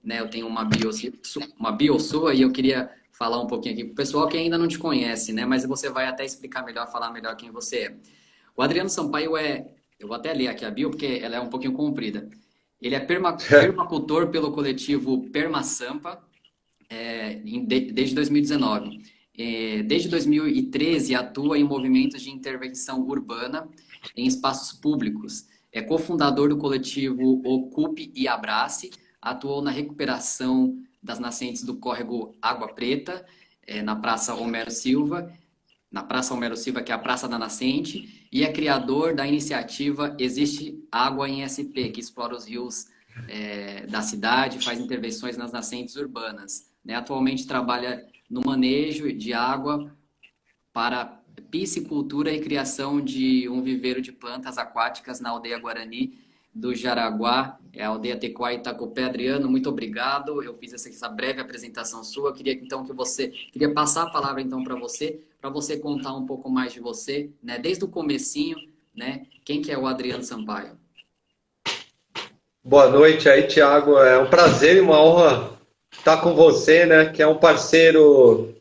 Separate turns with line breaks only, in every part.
né? Eu tenho uma bio sua e eu queria falar um pouquinho aqui para o pessoal que ainda não te conhece, né? Mas você vai até explicar melhor, falar melhor quem você é. O Adriano Sampaio eu vou até ler aqui a bio porque ela é um pouquinho comprida. Ele é permacultor pelo coletivo PermaSampa, desde 2019. Desde 2013 atua em movimentos de intervenção urbana em espaços públicos. É cofundador do coletivo Ocupe e Abrace, atuou na recuperação das nascentes do córrego Água Preta, na Praça Homero Silva, que é a Praça da Nascente, e é criador da iniciativa Existe Água em SP, que explora os rios da cidade, faz intervenções nas nascentes urbanas. Né? Atualmente trabalha no manejo de água para piscicultura e criação de um viveiro de plantas aquáticas na aldeia Guarani do Jaraguá, a aldeia Tecoá Itacopé. Adriano, muito obrigado. Eu fiz essa breve apresentação sua. Queria então queria passar a palavra então para você contar um pouco mais de você, né? Desde o comecinho, né? Quem que é o Adriano Sampaio?
Boa noite aí, Thiago. É um prazer e uma honra estar com você, né? Que é um parceiro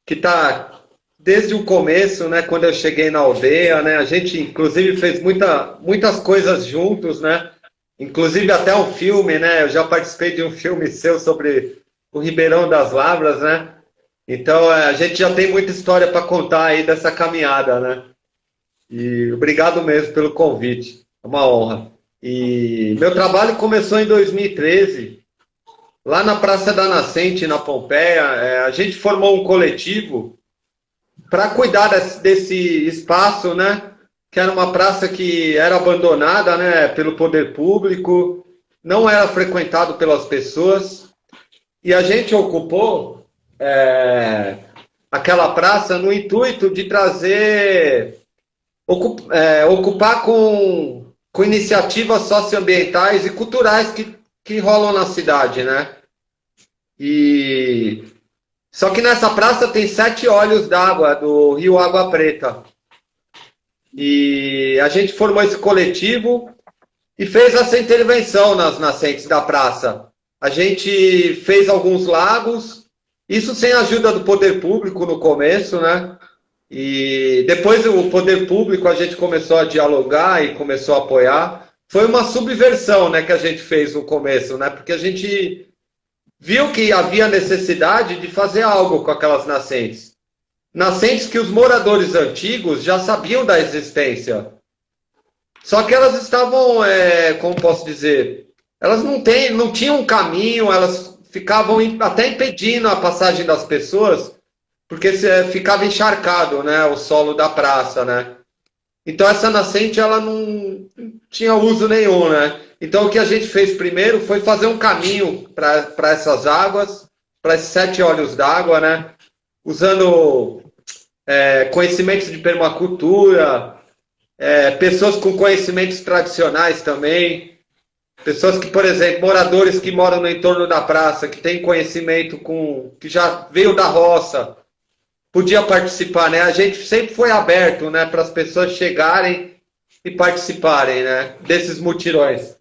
que está desde o começo, né? Quando eu cheguei na aldeia, né? A gente, inclusive, fez muitas coisas juntos, né? Inclusive até um filme, né? Eu já participei de um filme seu sobre o Ribeirão das Lavras, né? Então, a gente já tem muita história para contar aí dessa caminhada, né? E obrigado mesmo pelo convite. É uma honra. E meu trabalho começou em 2013, lá na Praça da Nascente, na Pompeia. A gente formou um coletivo para cuidar desse espaço, né? Que era uma praça que era abandonada, né? Pelo poder público, não era frequentado pelas pessoas. E a gente ocupou aquela praça no intuito de trazer, ocupar com iniciativas socioambientais e culturais que rolam na cidade, né? Só que nessa praça tem 7 olhos d'água do Rio Água Preta. E a gente formou esse coletivo e fez essa intervenção nas nascentes da praça. A gente fez alguns lagos, isso sem a ajuda do poder público no começo, né? E depois o poder público a gente começou a dialogar e começou a apoiar. Foi uma subversão, né, que a gente fez no começo, né? Porque a gente viu que havia necessidade de fazer algo com aquelas nascentes. Nascentes que os moradores antigos já sabiam da existência. Só que elas estavam, como posso dizer, elas não tinham um caminho, elas ficavam até impedindo a passagem das pessoas, porque ficava encharcado, né, o solo da praça, né? Então essa nascente ela não tinha uso nenhum, né? Então o que a gente fez primeiro foi fazer um caminho para essas águas, para esses 7 olhos d'água, né? Usando conhecimentos de permacultura, pessoas com conhecimentos tradicionais também, pessoas que, por exemplo, moradores que moram no entorno da praça, que têm conhecimento que já veio da roça, podia participar, né? A gente sempre foi aberto, né, para as pessoas chegarem e participarem, né, desses mutirões.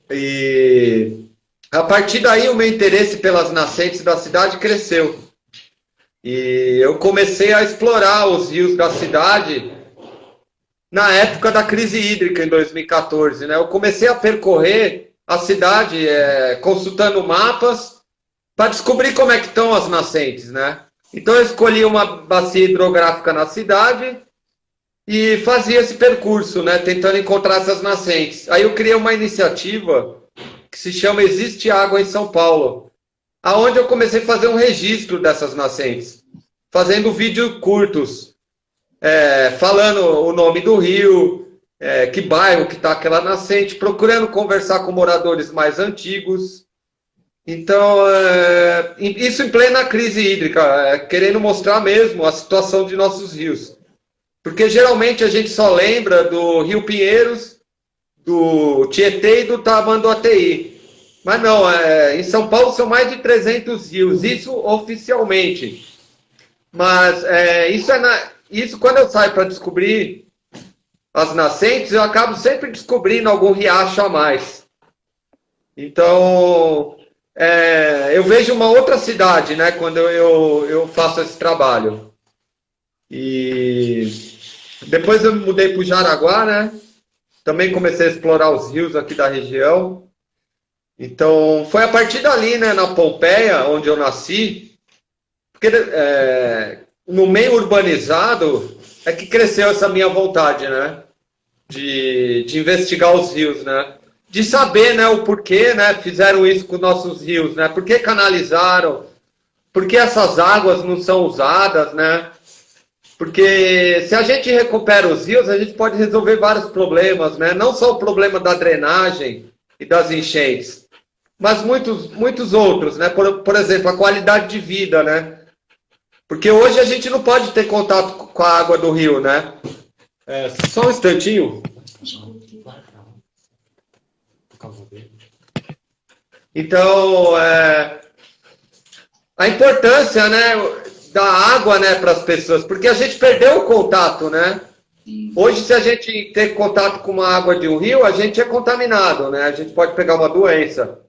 E a partir daí o meu interesse pelas nascentes da cidade cresceu. E eu comecei a explorar os rios da cidade na época da crise hídrica, em 2014, né? Eu comecei a percorrer a cidade consultando mapas para descobrir como é que estão as nascentes, né? Então eu escolhi uma bacia hidrográfica na cidade e fazia esse percurso, né? Tentando encontrar essas nascentes. Aí eu criei uma iniciativa que se chama Existe Água em São Paulo, aonde eu comecei a fazer um registro dessas nascentes, fazendo vídeos curtos, falando o nome do rio, que bairro que está aquela nascente, procurando conversar com moradores mais antigos. Então, isso em plena crise hídrica, querendo mostrar mesmo a situação de nossos rios. Porque geralmente a gente só lembra do Rio Pinheiros, do Tietê e do Tamanduateí. Mas não, em São Paulo são mais de 300 rios, isso oficialmente. Mas isso quando eu saio para descobrir as nascentes, eu acabo sempre descobrindo algum riacho a mais. Então, eu vejo uma outra cidade, né, quando eu faço esse trabalho. E depois eu me mudei para o Jaraguá, né? Também comecei a explorar os rios aqui da região. Então, foi a partir dali, né, na Pompeia, onde eu nasci, porque no meio urbanizado é que cresceu essa minha vontade, né? De investigar os rios, né? De saber, né, o porquê, né, fizeram isso com nossos rios, né? Por que canalizaram? Por que essas águas não são usadas, né? Porque se a gente recupera os rios, a gente pode resolver vários problemas, né? Não só o problema da drenagem e das enchentes, mas muitos outros, né? Por exemplo, a qualidade de vida, né? Porque hoje a gente não pode ter contato com a água do rio, né? Só um instantinho. Então, a importância, né, da água, né, para as pessoas, porque a gente perdeu o contato, né? Hoje, se a gente ter contato com uma água de um rio, a gente é contaminado, né? A gente pode pegar uma doença.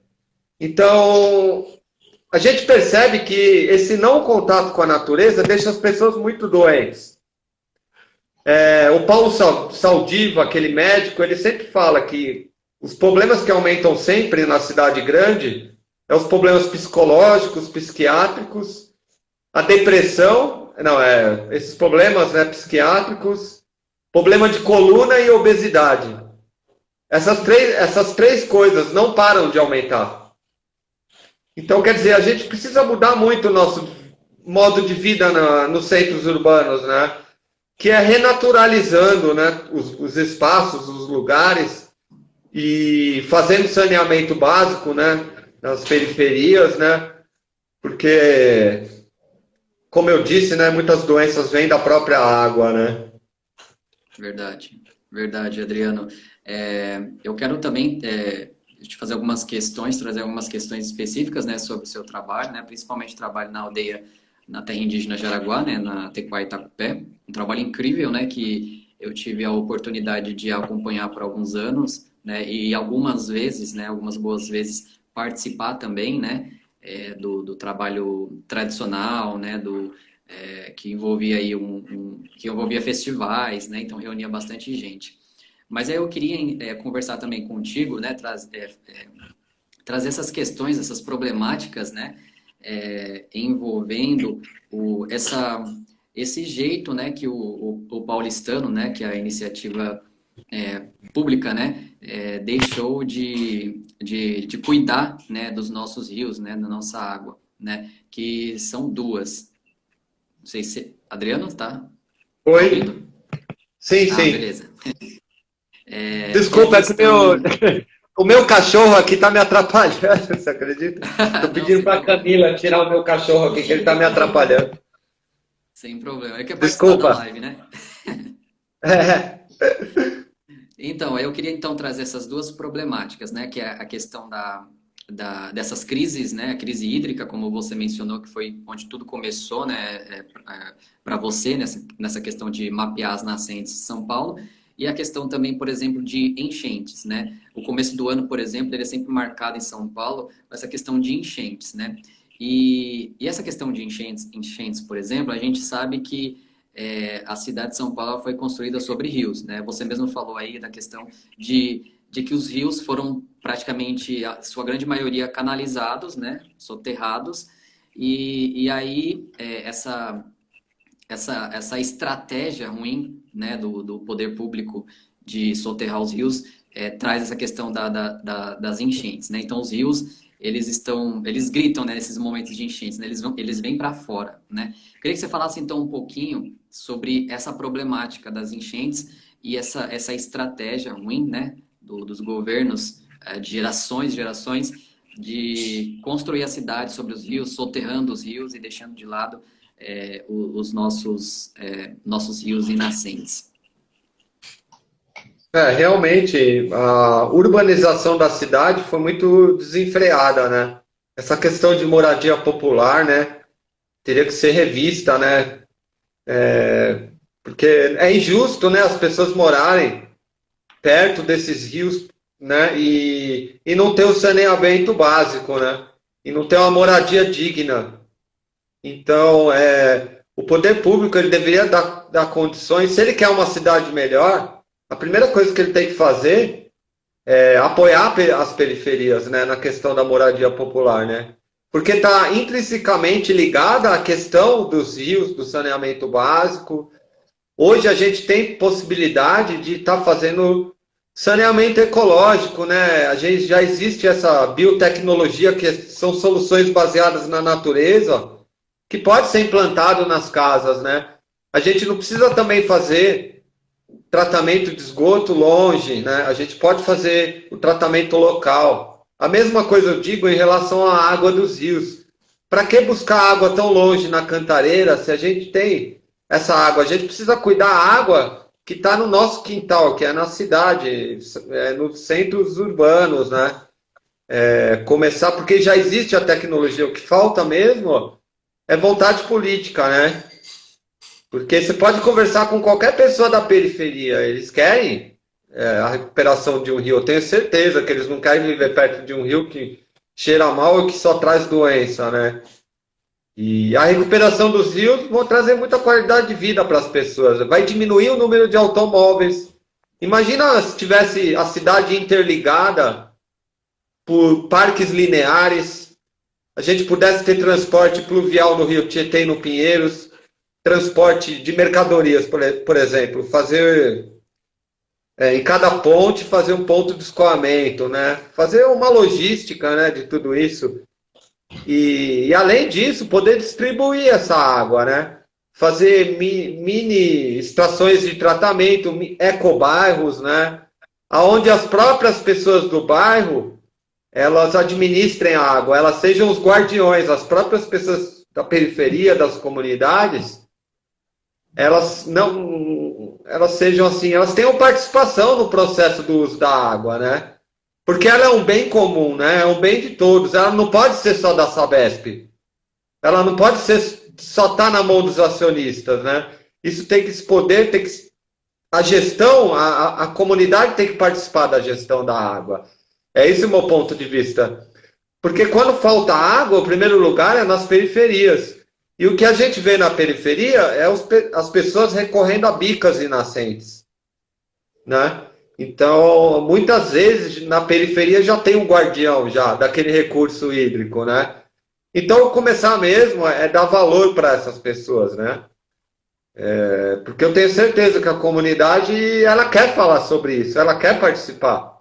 Então, a gente percebe que esse não contato com a natureza deixa as pessoas muito doentes. O Paulo Saldiva, aquele médico, ele sempre fala que os problemas que aumentam sempre na cidade grande é os problemas psicológicos, psiquiátricos, a depressão, esses problemas, né, psiquiátricos, problema de coluna e obesidade. Essas três coisas não param de aumentar. Então, quer dizer, a gente precisa mudar muito o nosso modo de vida nos centros urbanos, né? Que é renaturalizando, né, os espaços, os lugares e fazendo saneamento básico, né, nas periferias, né? Porque, como eu disse, né, muitas doenças vêm da própria água, né?
Verdade, verdade, Adriano. Eu quero também te fazer algumas questões, trazer algumas questões específicas, né, sobre o seu trabalho, né, principalmente trabalho na aldeia, na terra indígena Jaraguá, né, na Tequá Itacupé, um trabalho incrível, né, que eu tive a oportunidade de acompanhar por alguns anos, né, e algumas vezes, né, algumas boas vezes participar também, né, do trabalho tradicional, né, que envolvia aí que envolvia festivais, né, então reunia bastante gente. Mas aí eu queria conversar também contigo, né, trazer essas questões, essas problemáticas, né, envolvendo esse jeito, né, que o paulistano, né, que a iniciativa pública, né, deixou de cuidar, né, dos nossos rios, né, da nossa água, né, que são duas. Não sei se... Adriano, tá? Tá
Oi?
ouvindo?
Sim,
Ah,
sim.
beleza.
Desculpa, o meu cachorro aqui tá me atrapalhando, você acredita? Tô pedindo para a Camila tirar o meu cachorro aqui, que ele tá me atrapalhando.
Sem problema. É que é participar da
Desculpa.
live, né?
É.
Então, eu queria então trazer essas duas problemáticas, né? Que é a questão dessas crises, né? A crise hídrica, como você mencionou, que foi onde tudo começou, né? Para você, nessa questão de mapear as nascentes de São Paulo. E a questão também, por exemplo, de enchentes, né? O começo do ano, por exemplo, ele é sempre marcado em São Paulo com essa questão de enchentes, né? E essa questão de enchentes, por exemplo, a gente sabe que a cidade de São Paulo foi construída sobre rios, né? Você mesmo falou aí da questão de que os rios foram praticamente, a sua grande maioria, canalizados, né? Soterrados. E aí, essa estratégia ruim, né, do poder público de soterrar os rios traz essa questão das enchentes, né? Então, os rios, eles gritam, né, nesses momentos de enchentes, né? Eles vêm para fora, né? Queria que você falasse, então, um pouquinho sobre essa problemática das enchentes e essa estratégia ruim, né, dos governos de gerações de construir a cidade sobre os rios, soterrando os rios e deixando de lado os nossos rios e nascentes.
Realmente, a urbanização da cidade foi muito desenfreada, né? Essa questão de moradia popular, né? Teria que ser revista, né? Porque é injusto, né? As pessoas morarem perto desses rios né? E não ter o saneamento básico, né? E não ter uma moradia digna. Então, o poder público ele deveria dar condições. Se ele quer uma cidade melhor, a primeira coisa que ele tem que fazer é apoiar as periferias, né, na questão da moradia popular, né? Porque está intrinsecamente ligada à questão dos rios, do saneamento básico. Hoje a gente tem possibilidade de estar fazendo saneamento ecológico, né? A gente já existe essa biotecnologia que são soluções baseadas na natureza que pode ser implantado nas casas, né? A gente não precisa também fazer tratamento de esgoto longe, né? A gente pode fazer o tratamento local. A mesma coisa eu digo em relação à água dos rios. Para que buscar água tão longe na cantareira se a gente tem essa água? A gente precisa cuidar da água que está no nosso quintal, que é na cidade, nos centros urbanos, né? Começar, porque já existe a tecnologia. O que falta mesmo é vontade política, né? Porque você pode conversar com qualquer pessoa da periferia, eles querem a recuperação de um rio. Eu tenho certeza que eles não querem viver perto de um rio que cheira mal e que só traz doença, né? E a recuperação dos rios vão trazer muita qualidade de vida para as pessoas. Vai diminuir o número de automóveis. Imagina se tivesse a cidade interligada por parques lineares, a gente pudesse ter transporte pluvial no Rio Tietê e no Pinheiros, transporte de mercadorias, por exemplo, fazer em cada ponte fazer um ponto de escoamento, né? Fazer uma logística, né, de tudo isso. E além disso, poder distribuir essa água, né? Fazer mini estações de tratamento, ecobairros, né? Onde as próprias pessoas do bairro elas administrem a água, elas sejam os guardiões, as próprias pessoas da periferia, das comunidades, elas sejam assim, elas tenham participação no processo do uso da água, né? Porque ela é um bem comum, né? É um bem de todos. Ela não pode ser só da Sabesp. Ela não pode ser só estar na mão dos acionistas, né? Isso tem que se poder, a gestão, a comunidade tem que participar da gestão da água. É esse o meu ponto de vista. Porque quando falta água, o primeiro lugar é nas periferias. E o que a gente vê na periferia é as pessoas recorrendo a bicas e nascentes, né? Então, muitas vezes, na periferia já tem um guardião já daquele recurso hídrico, né? Então, começar mesmo é dar valor para essas pessoas, né? Porque eu tenho certeza que a comunidade, ela quer falar sobre isso, ela quer participar.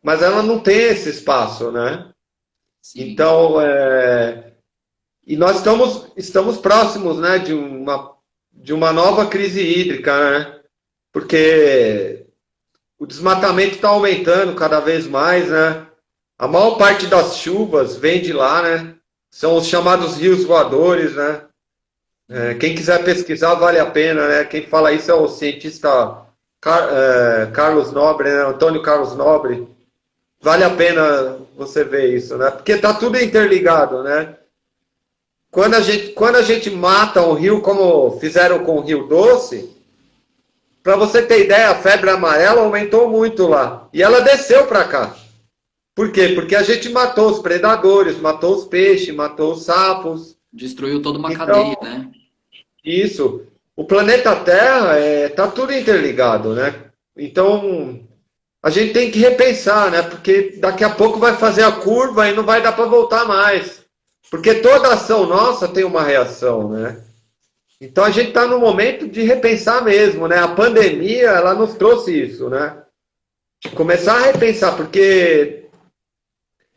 Mas ela não tem esse espaço, né? Sim. Então, e nós estamos próximos, né, de uma nova crise hídrica, né? Porque o desmatamento está aumentando cada vez mais, né? A maior parte das chuvas vem de lá, né? São os chamados rios voadores, né? Quem quiser pesquisar, vale a pena, né? Quem fala isso é o cientista Carlos Nobre, né? Antônio Carlos Nobre. Vale a pena você ver isso, né? Porque está tudo interligado, né? Quando a gente mata um rio, como fizeram com o Rio Doce, para você ter ideia, a febre amarela aumentou muito lá. E ela desceu para cá. Por quê? Porque a gente matou os predadores, matou os peixes, matou os sapos.
Destruiu toda uma cadeia, né?
Isso. O planeta Terra está tudo interligado, né? Então, a gente tem que repensar, né? Porque daqui a pouco vai fazer a curva e não vai dar para voltar mais. Porque toda ação nossa tem uma reação, né? Então a gente está no momento de repensar mesmo, né? A pandemia, ela nos trouxe isso, né? Começar a repensar, porque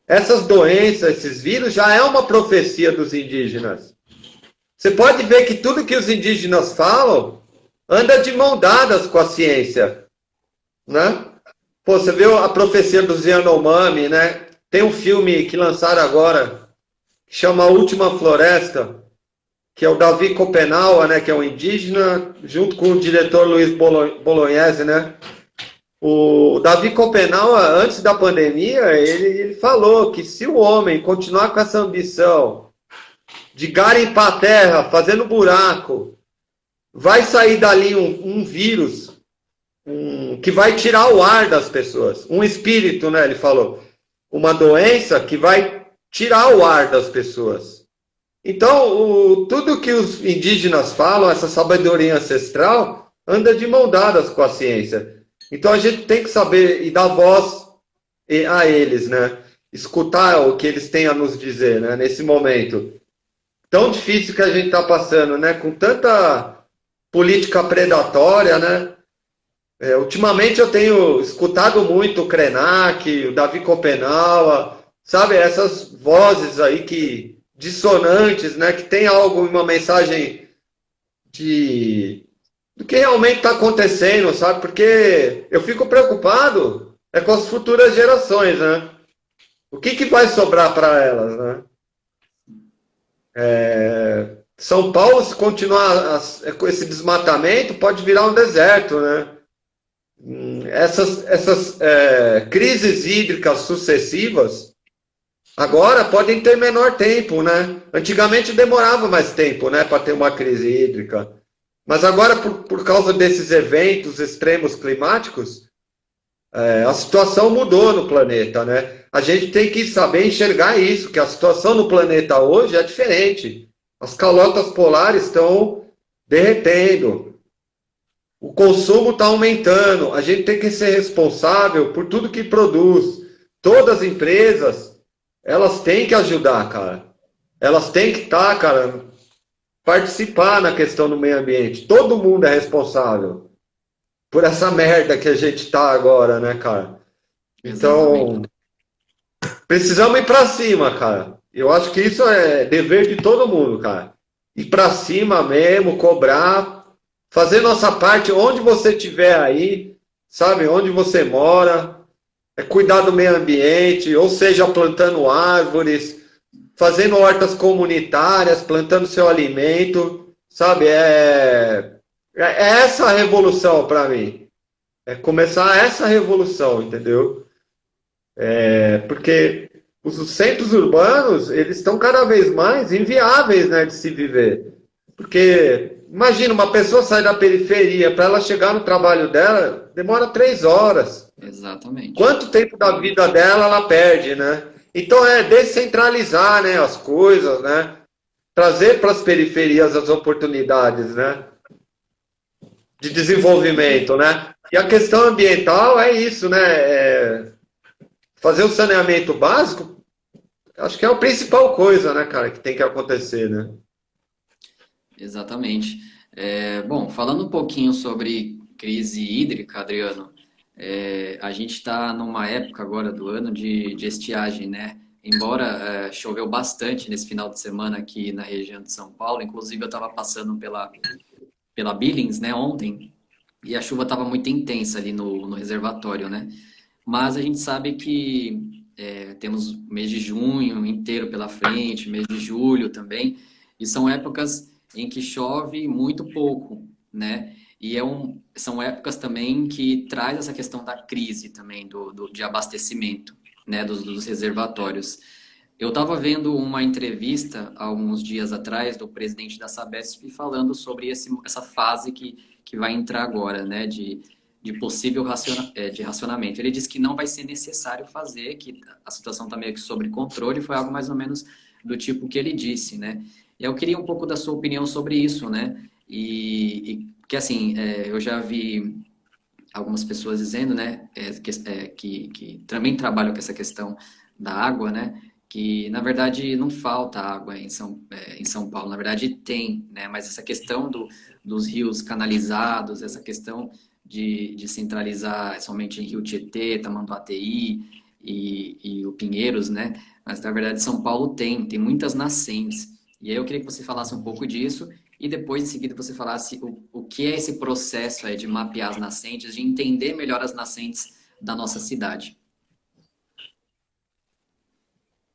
essas doenças, esses vírus, já é uma profecia dos indígenas. Você pode ver que tudo que os indígenas falam anda de mão dadas com a ciência, né? Pô, você viu a profecia dos Yanomami, né? Tem um filme que lançaram agora, que chama A Última Floresta, que é o Davi Copenaua, né, que é um indígena, junto com o diretor Luiz Bolognese, né? O Davi Copenaua, antes da pandemia, ele falou que se o homem continuar com essa ambição de garimpar a terra, fazendo buraco, vai sair dali um vírus, que vai tirar o ar das pessoas. Um espírito, né? Ele falou. Uma doença que vai tirar o ar das pessoas. Então, tudo que os indígenas falam, essa sabedoria ancestral, anda de mão dadas com a ciência. Então, a gente tem que saber e dar voz a eles, né? Escutar o que eles têm a nos dizer, né? Nesse momento tão difícil que a gente está passando, né? Com tanta política predatória, né? Ultimamente eu tenho escutado muito o Krenak, o Davi Copenaua, sabe? Essas vozes aí que dissonantes, né? Que tem algo, uma mensagem do que realmente está acontecendo, sabe? Porque eu fico preocupado com as futuras gerações, né? O que vai sobrar para elas, né? São Paulo, se continuar com esse desmatamento, pode virar um deserto, né? Essas crises hídricas sucessivas agora podem ter menor tempo, né? Antigamente demorava mais tempo, né, para ter uma crise hídrica. Mas agora, por causa desses eventos extremos climáticos, a situação mudou no planeta, né? A gente tem que saber enxergar isso, que a situação no planeta hoje é diferente. As calotas polares estão derretendo. O consumo está aumentando. A gente tem que ser responsável por tudo que produz. Todas as empresas, elas têm que ajudar, cara. Elas têm que estar, cara, participar na questão do meio ambiente. Todo mundo é responsável por essa merda que a gente está agora, né, cara? Então,
Exatamente.
precisamos ir para cima, cara. Eu acho que isso é dever de todo mundo, cara. Ir para cima mesmo, cobrar, fazer nossa parte onde você estiver aí, sabe? Onde você mora, cuidar do meio ambiente, ou seja, plantando árvores, fazendo hortas comunitárias, plantando seu alimento, sabe? É essa a revolução para mim. É começar essa revolução, entendeu? Porque os centros urbanos, eles estão cada vez mais inviáveis, né, de se viver. Porque, imagina, uma pessoa sair da periferia, para ela chegar no trabalho dela, demora 3 horas.
Exatamente.
Quanto tempo da vida dela ela perde, né? Então é descentralizar, né, as coisas, né? Trazer para as periferias as oportunidades, né? De desenvolvimento, né? E a questão ambiental é isso, né? Fazer o saneamento básico, acho que é a principal coisa, né, cara, que tem que acontecer, né?
Exatamente. Bom, falando um pouquinho sobre crise hídrica, Adriano, a gente está numa época agora do ano de estiagem, né? Embora choveu bastante nesse final de semana aqui na região de São Paulo, inclusive eu estava passando pela Billings, né, ontem, e a chuva estava muito intensa ali no reservatório, né? Mas a gente sabe que temos o mês de junho inteiro pela frente, mês de julho também, e são épocas em que chove muito pouco, né? E são épocas também que traz essa questão da crise também, de abastecimento, né, dos reservatórios. Eu estava vendo uma entrevista há alguns dias atrás do presidente da Sabesp falando sobre essa fase que vai entrar agora, né, de possível de racionamento. Ele disse que não vai ser necessário fazer, que a situação está meio que sob controle, foi algo mais ou menos do tipo que ele disse, né? E eu queria um pouco da sua opinião sobre isso, né? Porque assim, eu já vi algumas pessoas dizendo, né, que também trabalham com essa questão da água, né? Que na verdade não falta água em São Paulo, na verdade tem, né? Mas essa questão dos rios canalizados, essa questão de centralizar somente em Rio Tietê, Tamanduateí e o Pinheiros, né? Mas na verdade São Paulo tem muitas nascentes. E aí eu queria que você falasse um pouco disso e depois em seguida você falasse o que é esse processo aí de mapear as nascentes, de entender melhor as nascentes da nossa cidade.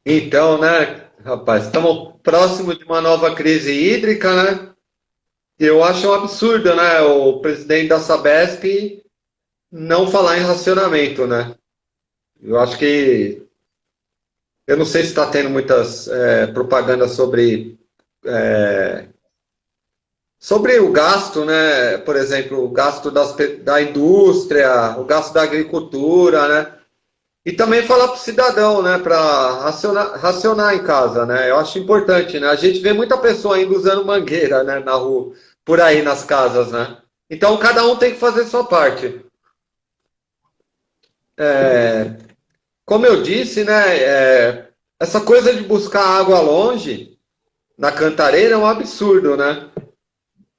Então, né, rapaz, estamos próximo de uma nova crise hídrica, né? Eu acho um absurdo, né, o presidente da Sabesp não falar em racionamento, né? Eu acho que, eu não sei se está tendo muitas propagandas sobre o gasto, né? Por exemplo, o gasto da indústria, o gasto da agricultura, né? E também falar para o cidadão, né? Para racionar em casa, né? Eu acho importante, né? A gente vê muita pessoa ainda usando mangueira, né? Na rua, por aí nas casas, né? Então cada um tem que fazer sua parte. Como eu disse, né? Essa coisa de buscar água longe na cantareira é um absurdo, né?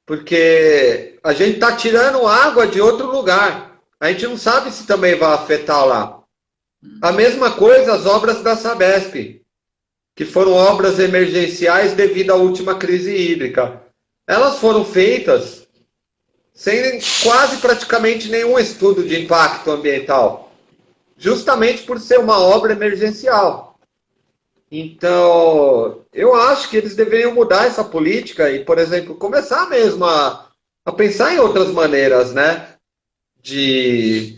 Porque a gente está tirando água de outro lugar. A gente não sabe se também vai afetar lá. A mesma coisa as obras da Sabesp, que foram obras emergenciais devido à última crise hídrica. Elas foram feitas sem quase praticamente nenhum estudo de impacto ambiental, justamente por ser uma obra emergencial. Então, eu acho que eles deveriam mudar essa política e, por exemplo, começar mesmo a pensar em outras maneiras, né? De,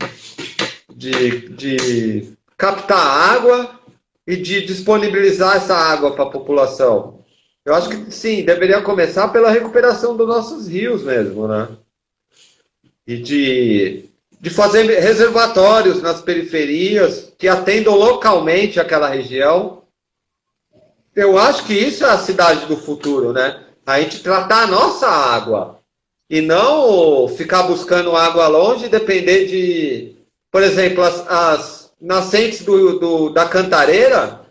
de captar água e de disponibilizar essa água para a população. Eu acho que sim, deveria começar pela recuperação dos nossos rios mesmo, né? E de fazer reservatórios nas periferias que atendam localmente aquela região. Eu acho que isso é a cidade do futuro, né? A gente tratar a nossa água e não ficar buscando água longe e depender de, por exemplo, as nascentes da Cantareira,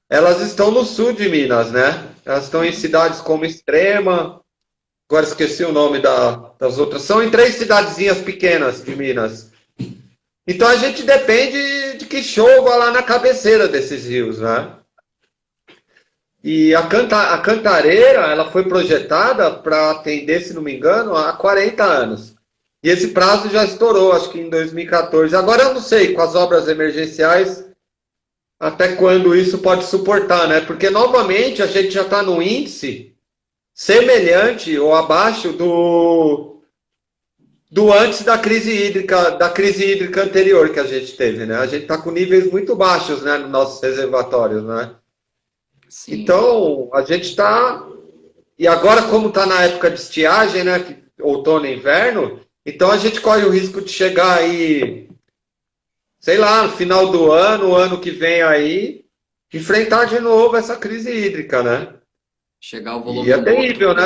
elas estão no sul de Minas, né? Elas estão em cidades como Extrema, agora esqueci o nome das outras, são em 3 cidadezinhas pequenas de Minas. Então a gente depende de que chova lá na cabeceira desses rios, né? E a Cantareira, ela foi projetada para atender, se não me engano, há 40 anos. E esse prazo já estourou, acho que em 2014. Agora eu não sei, com as obras emergenciais, até quando isso pode suportar, né? Porque, novamente, a gente já está no índice semelhante ou abaixo do antes da crise hídrica anterior que a gente teve, né? A gente está com níveis muito baixos, né, nos nossos reservatórios, né?
Sim.
Então, a gente está. E agora, como está na época de estiagem, né? Outono e inverno, então a gente corre o risco de chegar aí, sei lá, no final do ano, o ano que vem aí, enfrentar de novo essa crise hídrica, né?
Chegar ao
E
volume
é
um do outro,
terrível,
por
né?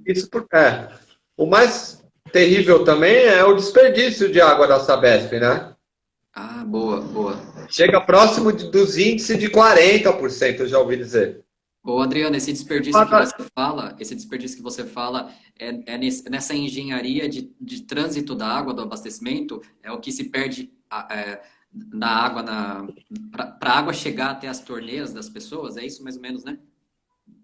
exemplo, né?
O mais terrível também é o desperdício de água da Sabesp, né?
Ah, boa, boa.
Chega próximo dos índices de 40%, eu já ouvi dizer.
Ô, Adriano, esse desperdício que você fala nessa engenharia de trânsito da água, do abastecimento, é o que se perde na água, para a água chegar até as torneiras das pessoas, é isso mais ou menos, né?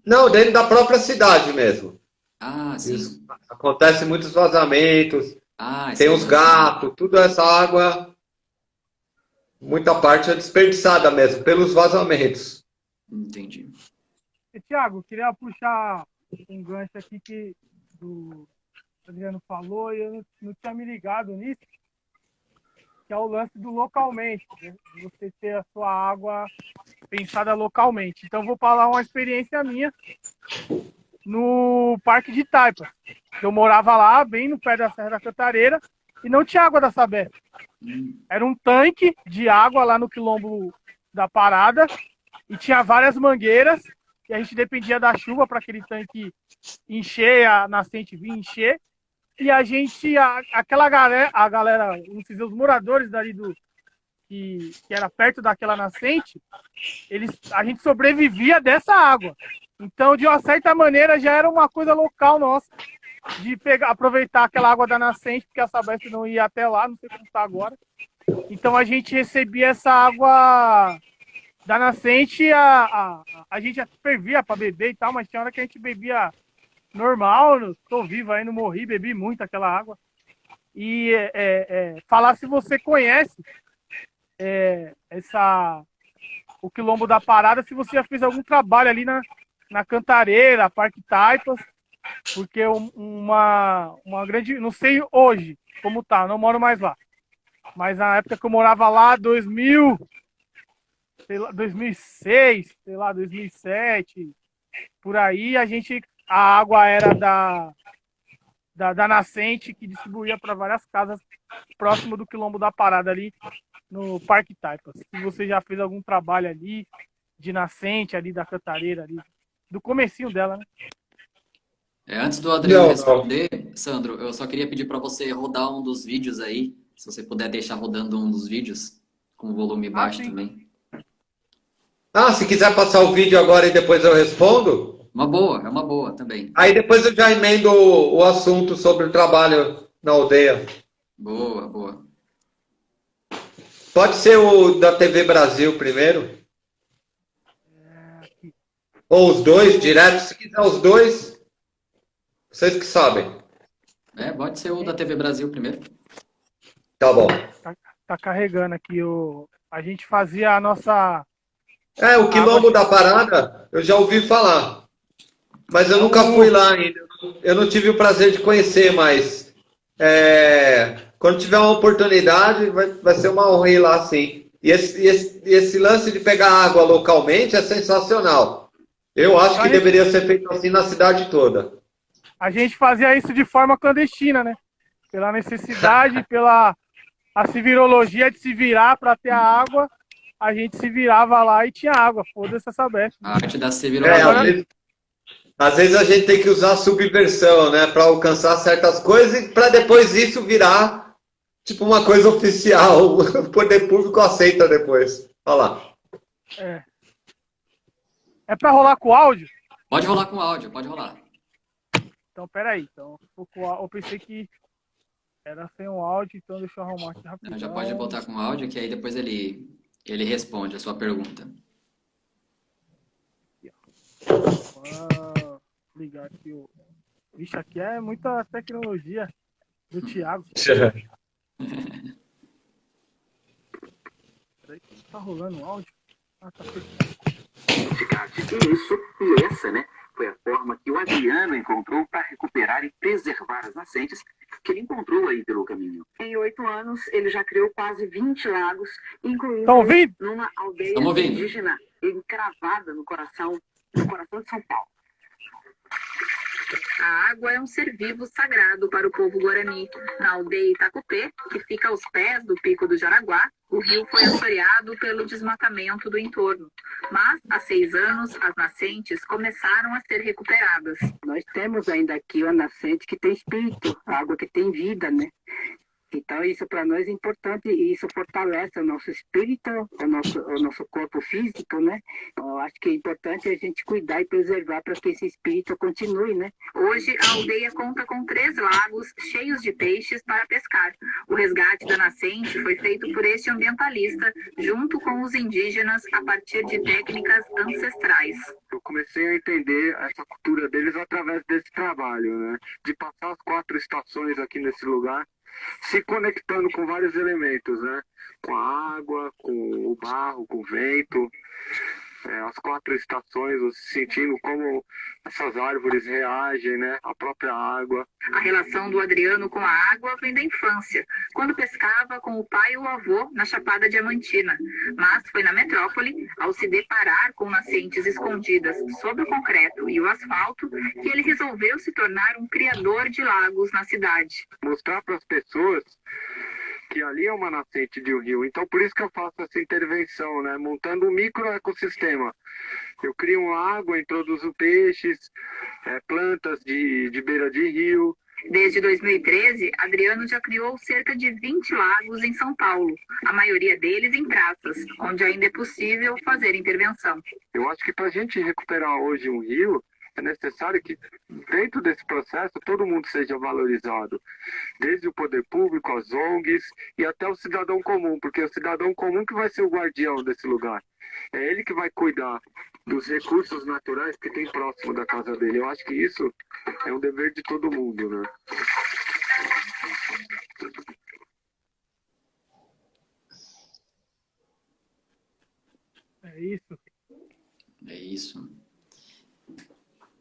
Não, dentro da própria cidade mesmo.
Ah,
Isso.
sim.
Acontece muitos vazamentos,
Ah,
tem
isso aí
os
eu imagino.
gatos, tudo essa água, muita parte é desperdiçada mesmo, pelos vazamentos.
Entendi.
E, Thiago, queria puxar um gancho aqui que o Adriano falou e eu não tinha me ligado nisso, que é o lance do localmente, né? De você ter a sua água pensada localmente. Então, vou falar uma experiência minha no Parque de Taipas. Eu morava lá, bem no pé da Serra da Cantareira, e não tinha água da Sabesp. Era um tanque de água lá no quilombo da Parada, e tinha várias mangueiras, e a gente dependia da chuva para aquele tanque encher, a nascente vir encher. E a gente, aquela galera, não sei, os moradores dali que era perto daquela nascente, a gente sobrevivia dessa água. Então, de uma certa maneira, já era uma coisa local nossa, de aproveitar aquela água da nascente, porque a Sabesp não ia até lá, não sei como está agora. Então, a gente recebia essa água da nascente, a gente fervia para beber e tal, mas tinha hora que a gente bebia normal, tô vivo aí, não morri, bebi muito aquela água. E falar se você conhece o Quilombo da Parada, se você já fez algum trabalho ali na Cantareira, Parque Taipas, porque uma grande, não sei hoje como tá, não moro mais lá, mas na época que eu morava lá, 2006, sei lá, 2007, por aí, a água era da nascente que distribuía para várias casas próximo do quilombo da Parada ali no Parque Taipas. Se você já fez algum trabalho ali de nascente ali da cantareira ali, do comecinho dela, né?
Antes do Adriano
Não,
responder, Sandro, eu só queria pedir para você rodar um dos vídeos aí, se você puder deixar rodando um dos vídeos, com volume baixo
sim.
também.
Se quiser passar o vídeo agora e depois eu respondo,
É uma boa também.
aí depois eu já emendo o assunto sobre o trabalho na aldeia.
Boa, boa.
Pode ser o da TV Brasil primeiro? Ou os dois, direto, se quiser os dois, vocês que sabem.
Pode ser o da TV Brasil primeiro.
Tá bom.
Tá carregando aqui a gente fazia a nossa...
O Quilombo da Parada, eu já ouvi falar. Mas eu nunca fui lá ainda. Eu não tive o prazer de conhecer, mas quando tiver uma oportunidade, vai ser uma honra ir lá, sim. E esse lance de pegar água localmente é sensacional. Eu acho que deveria ser feito assim na cidade toda.
A gente fazia isso de forma clandestina, né? Pela necessidade, pela a civirologia de se virar para ter a água, a gente se virava lá e tinha água. Foda-se essa besta.
A arte da civirologia.
Às vezes a gente tem que usar a subversão, né? Para alcançar certas coisas e para depois isso virar tipo uma coisa oficial. O poder público aceita depois. Olha lá.
É para rolar com áudio?
Pode rolar com áudio, pode rolar.
Então, peraí. Então, eu pensei que era sem o áudio, então deixa eu arrumar aqui rapidinho.
Já pode botar com áudio, que aí depois ele responde a sua pergunta.
Ligar aqui o... Vixe, aqui é muita tecnologia do Thiago. Peraí, tá rolando o áudio? Tá fechado.
E essa, né, foi a forma que o Adriano encontrou para recuperar e preservar as nascentes que ele encontrou aí pelo caminho. Em 8 anos, ele já criou quase 20 lagos, incluindo numa aldeia indígena encravada no coração de São Paulo. A água é um ser vivo sagrado para o povo guarani. Na aldeia Itacupê, que fica aos pés do Pico do Jaraguá, o rio foi assoreado pelo desmatamento do entorno. Mas, há 6 anos, as nascentes começaram a ser recuperadas.
Nós temos ainda aqui uma nascente que tem espírito, água que tem vida, né? Então, isso para nós é importante e isso fortalece o nosso espírito, o nosso corpo físico, né? Então, eu acho que é importante a gente cuidar e preservar para que esse espírito continue, né?
Hoje, a aldeia conta com 3 lagos cheios de peixes para pescar. O resgate da nascente foi feito por este ambientalista, junto com os indígenas, a partir de técnicas ancestrais.
Eu comecei a entender essa cultura deles através desse trabalho, né? De passar as 4 estações aqui nesse lugar, se conectando com vários elementos, né? Com a água, com o barro, com o vento, as 4 estações, sentindo como essas árvores reagem, né? A própria água.
A relação do Adriano com a água vem da infância, quando pescava com o pai e o avô na Chapada Diamantina. Mas foi na metrópole, ao se deparar com nascentes escondidas sob o concreto e o asfalto, que ele resolveu se tornar um criador de lagos na cidade.
Mostrar para as pessoas que ali é uma nascente de um rio. Então, por isso que eu faço essa intervenção, né? Montando um microecossistema. Eu crio uma água, introduzo peixes, plantas de beira de rio.
Desde 2013, Adriano já criou cerca de 20 lagos em São Paulo, a maioria deles em praças, onde ainda é possível fazer intervenção.
Eu acho que para a gente recuperar hoje um rio, é necessário que dentro desse processo todo mundo seja valorizado, desde o poder público, as ONGs e até o cidadão comum, porque é o cidadão comum que vai ser o guardião desse lugar. É ele que vai cuidar dos recursos naturais que tem próximo da casa dele. Eu acho que isso é um dever de todo mundo, né?
É isso.
É isso.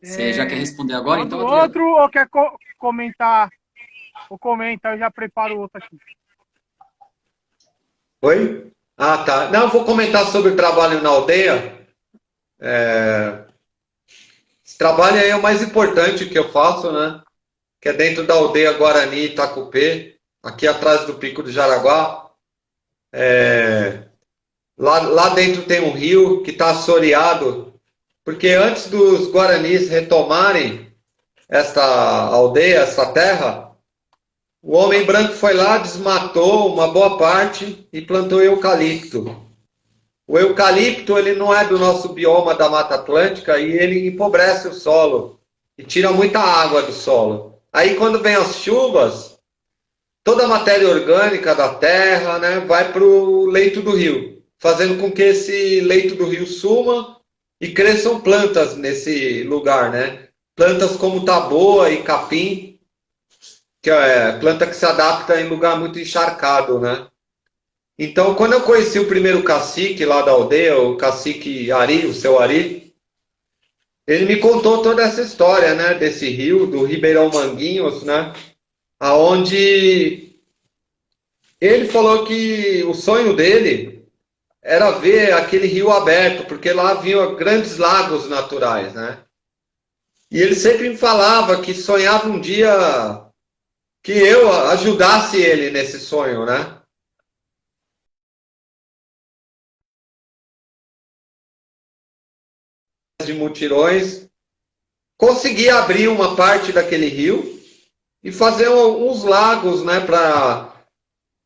Você já quer responder agora, então?
Outro ou quer comentar? Ou comenta, eu já preparo outro aqui.
Oi? Ah, tá. Não, eu vou comentar sobre o trabalho na aldeia. Esse trabalho aí é o mais importante que eu faço, né? que é dentro da aldeia Guarani Itacupê, aqui atrás do Pico do Jaraguá. Lá dentro tem um rio que está assoreado, porque antes dos guaranis retomarem esta aldeia, essa terra, o homem branco foi lá, desmatou uma boa parte e plantou eucalipto. O eucalipto, ele não é do nosso bioma da Mata Atlântica e ele empobrece o solo e tira muita água do solo. Aí quando vem as chuvas, toda a matéria orgânica da terra, né, vai para o leito do rio, fazendo com que esse leito do rio suma e cresçam plantas nesse lugar, né? Plantas como taboa e capim, que é planta que se adapta em lugar muito encharcado, né? Então, quando eu conheci o primeiro cacique lá da aldeia, o cacique Ari, o seu Ari, ele me contou toda essa história, né, desse rio, do Ribeirão Manguinhos, né, aonde ele falou que o sonho dele era ver aquele rio aberto, porque lá havia grandes lagos naturais, né? E ele sempre me falava que sonhava um dia que eu ajudasse ele nesse sonho, né? De mutirões, consegui abrir uma parte daquele rio e fazer uns lagos, né,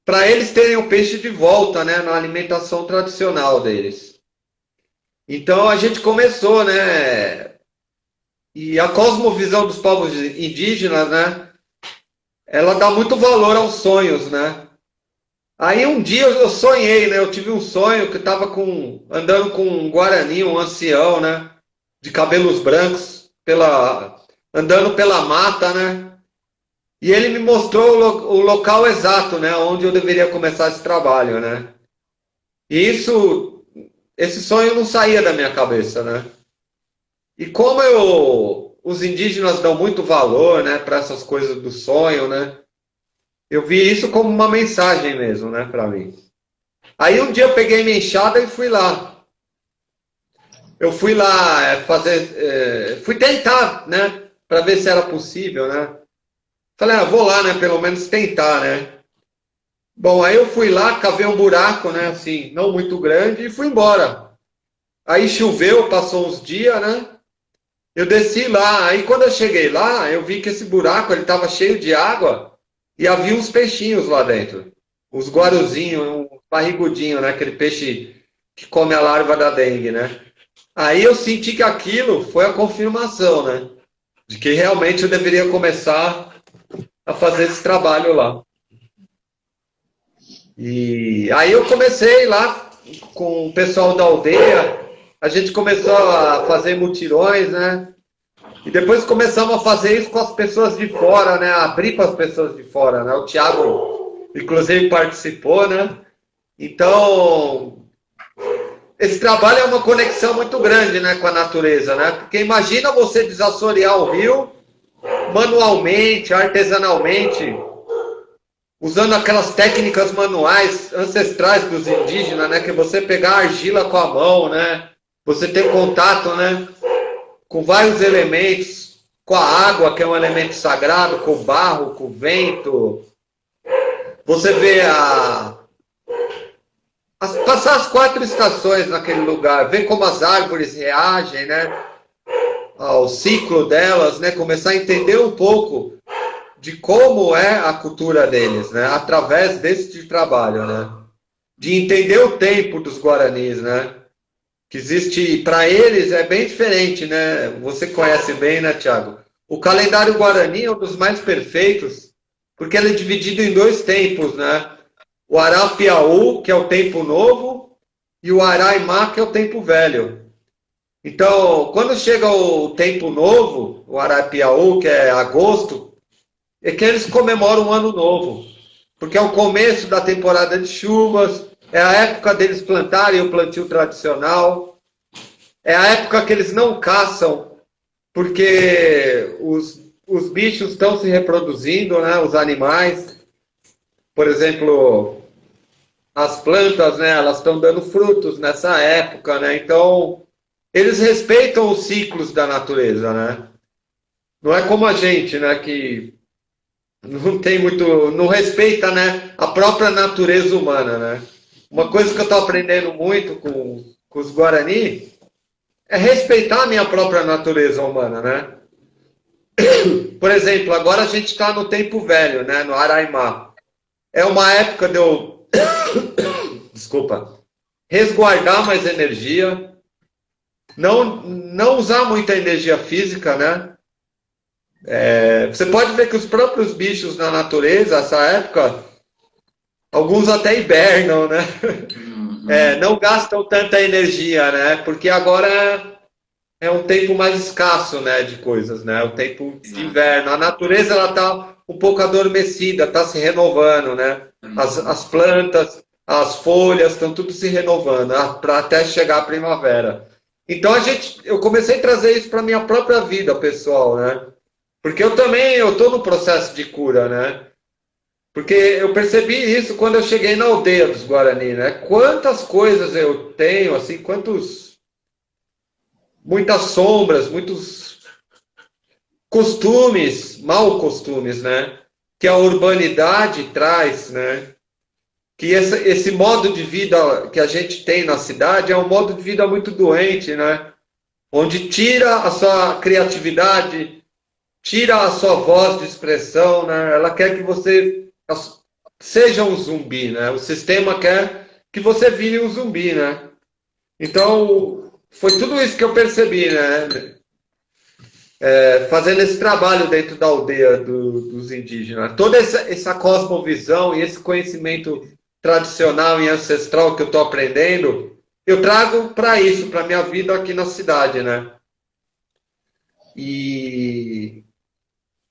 para eles terem o peixe de volta, né, na alimentação tradicional deles. Então a gente começou, né, e a cosmovisão dos povos indígenas, né, ela dá muito valor aos sonhos, né. Aí um dia eu sonhei, né, eu tive um sonho que eu estava andando com um guarani, um ancião, né, de cabelos brancos, andando pela mata, né? E ele me mostrou o local exato, né? Onde eu deveria começar esse trabalho, né? E esse sonho não saía da minha cabeça, né? E como os indígenas dão muito valor, né? Para essas coisas do sonho, né? Eu vi isso como uma mensagem mesmo, né? Para mim. Aí um dia eu peguei minha enxada e fui lá. Eu fui lá fui tentar, né, para ver se era possível, né. Falei, vou lá, né, pelo menos tentar, né. Bom, aí eu fui lá, cavei um buraco, né, assim, não muito grande e fui embora. Aí choveu, passou uns dias, né. Eu desci lá, aí quando eu cheguei lá, eu vi que esse buraco, ele estava cheio de água e havia uns peixinhos lá dentro. Uns guaruzinhos, um barrigudinho, né, aquele peixe que come a larva da dengue, né. Aí eu senti que aquilo foi a confirmação, né? De que realmente eu deveria começar a fazer esse trabalho lá. E aí eu comecei lá com o pessoal da aldeia, a gente começou a fazer mutirões, né? E depois começamos a fazer isso com as pessoas de fora, né? Abrir para as pessoas de fora, né? O Thiago, inclusive, participou, né? Então, esse trabalho é uma conexão muito grande, né, com a natureza, né? Porque imagina você desassorear o rio manualmente, artesanalmente, usando aquelas técnicas manuais ancestrais dos indígenas, né? Que você pegar a argila com a mão, né? Você ter contato, né, com vários elementos, com a água, que é um elemento sagrado, com o barro, com o vento. Você vê passar as 4 estações naquele lugar, ver como as árvores reagem, né, ao ciclo delas, né, começar a entender um pouco de como é a cultura deles, né, através desse trabalho, né, de entender o tempo dos guaranis, né, que existe, para eles é bem diferente, né, você conhece bem, né, Thiago? O calendário guarani é um dos mais perfeitos, porque ele é dividido em 2 tempos, né, o Arapiaú, que é o tempo novo, e o Araimá, que é o tempo velho. Então, quando chega o tempo novo, o Arapiaú, que é agosto, é que eles comemoram o ano novo. Porque é o começo da temporada de chuvas, é a época deles plantarem o plantio tradicional, é a época que eles não caçam, porque os bichos estão se reproduzindo, né, os animais. Por exemplo, as plantas, né, elas estão dando frutos nessa época, né? Então, eles respeitam os ciclos da natureza, né? Não é como a gente, né, que não tem muito, não respeita, né, a própria natureza humana, né? Uma coisa que eu estou aprendendo muito com os Guarani é respeitar a minha própria natureza humana, né? Por exemplo, agora a gente está no tempo velho, né, no Araimá. É uma época de eu, desculpa, resguardar mais energia, não usar muita energia física, né? Você pode ver que os próprios bichos na natureza, essa época, alguns até hibernam, né? Não gastam tanta energia, né? Porque agora é um tempo mais escasso, né, de coisas, né? O tempo de inverno. A natureza, ela tá um pouco adormecida, tá se renovando, né? As plantas, as folhas estão tudo se renovando, para até chegar a primavera. Então eu comecei a trazer isso para minha própria vida, pessoal, né? Porque eu tô no processo de cura, né? Porque eu percebi isso quando eu cheguei na aldeia dos Guarani, né? Quantas coisas eu tenho, assim, muitas sombras, muitos costumes, mal costumes, né? Que a urbanidade traz, né? Que esse modo de vida que a gente tem na cidade é um modo de vida muito doente, né? Onde tira a sua criatividade, tira a sua voz de expressão, né? Ela quer que você seja um zumbi, né? O sistema quer que você vire um zumbi, né? Então, foi tudo isso que eu percebi, né? Fazendo esse trabalho dentro da aldeia dos indígenas. Toda essa cosmovisão e esse conhecimento tradicional e ancestral que eu estou aprendendo, eu trago para isso, para a minha vida aqui na cidade, né? E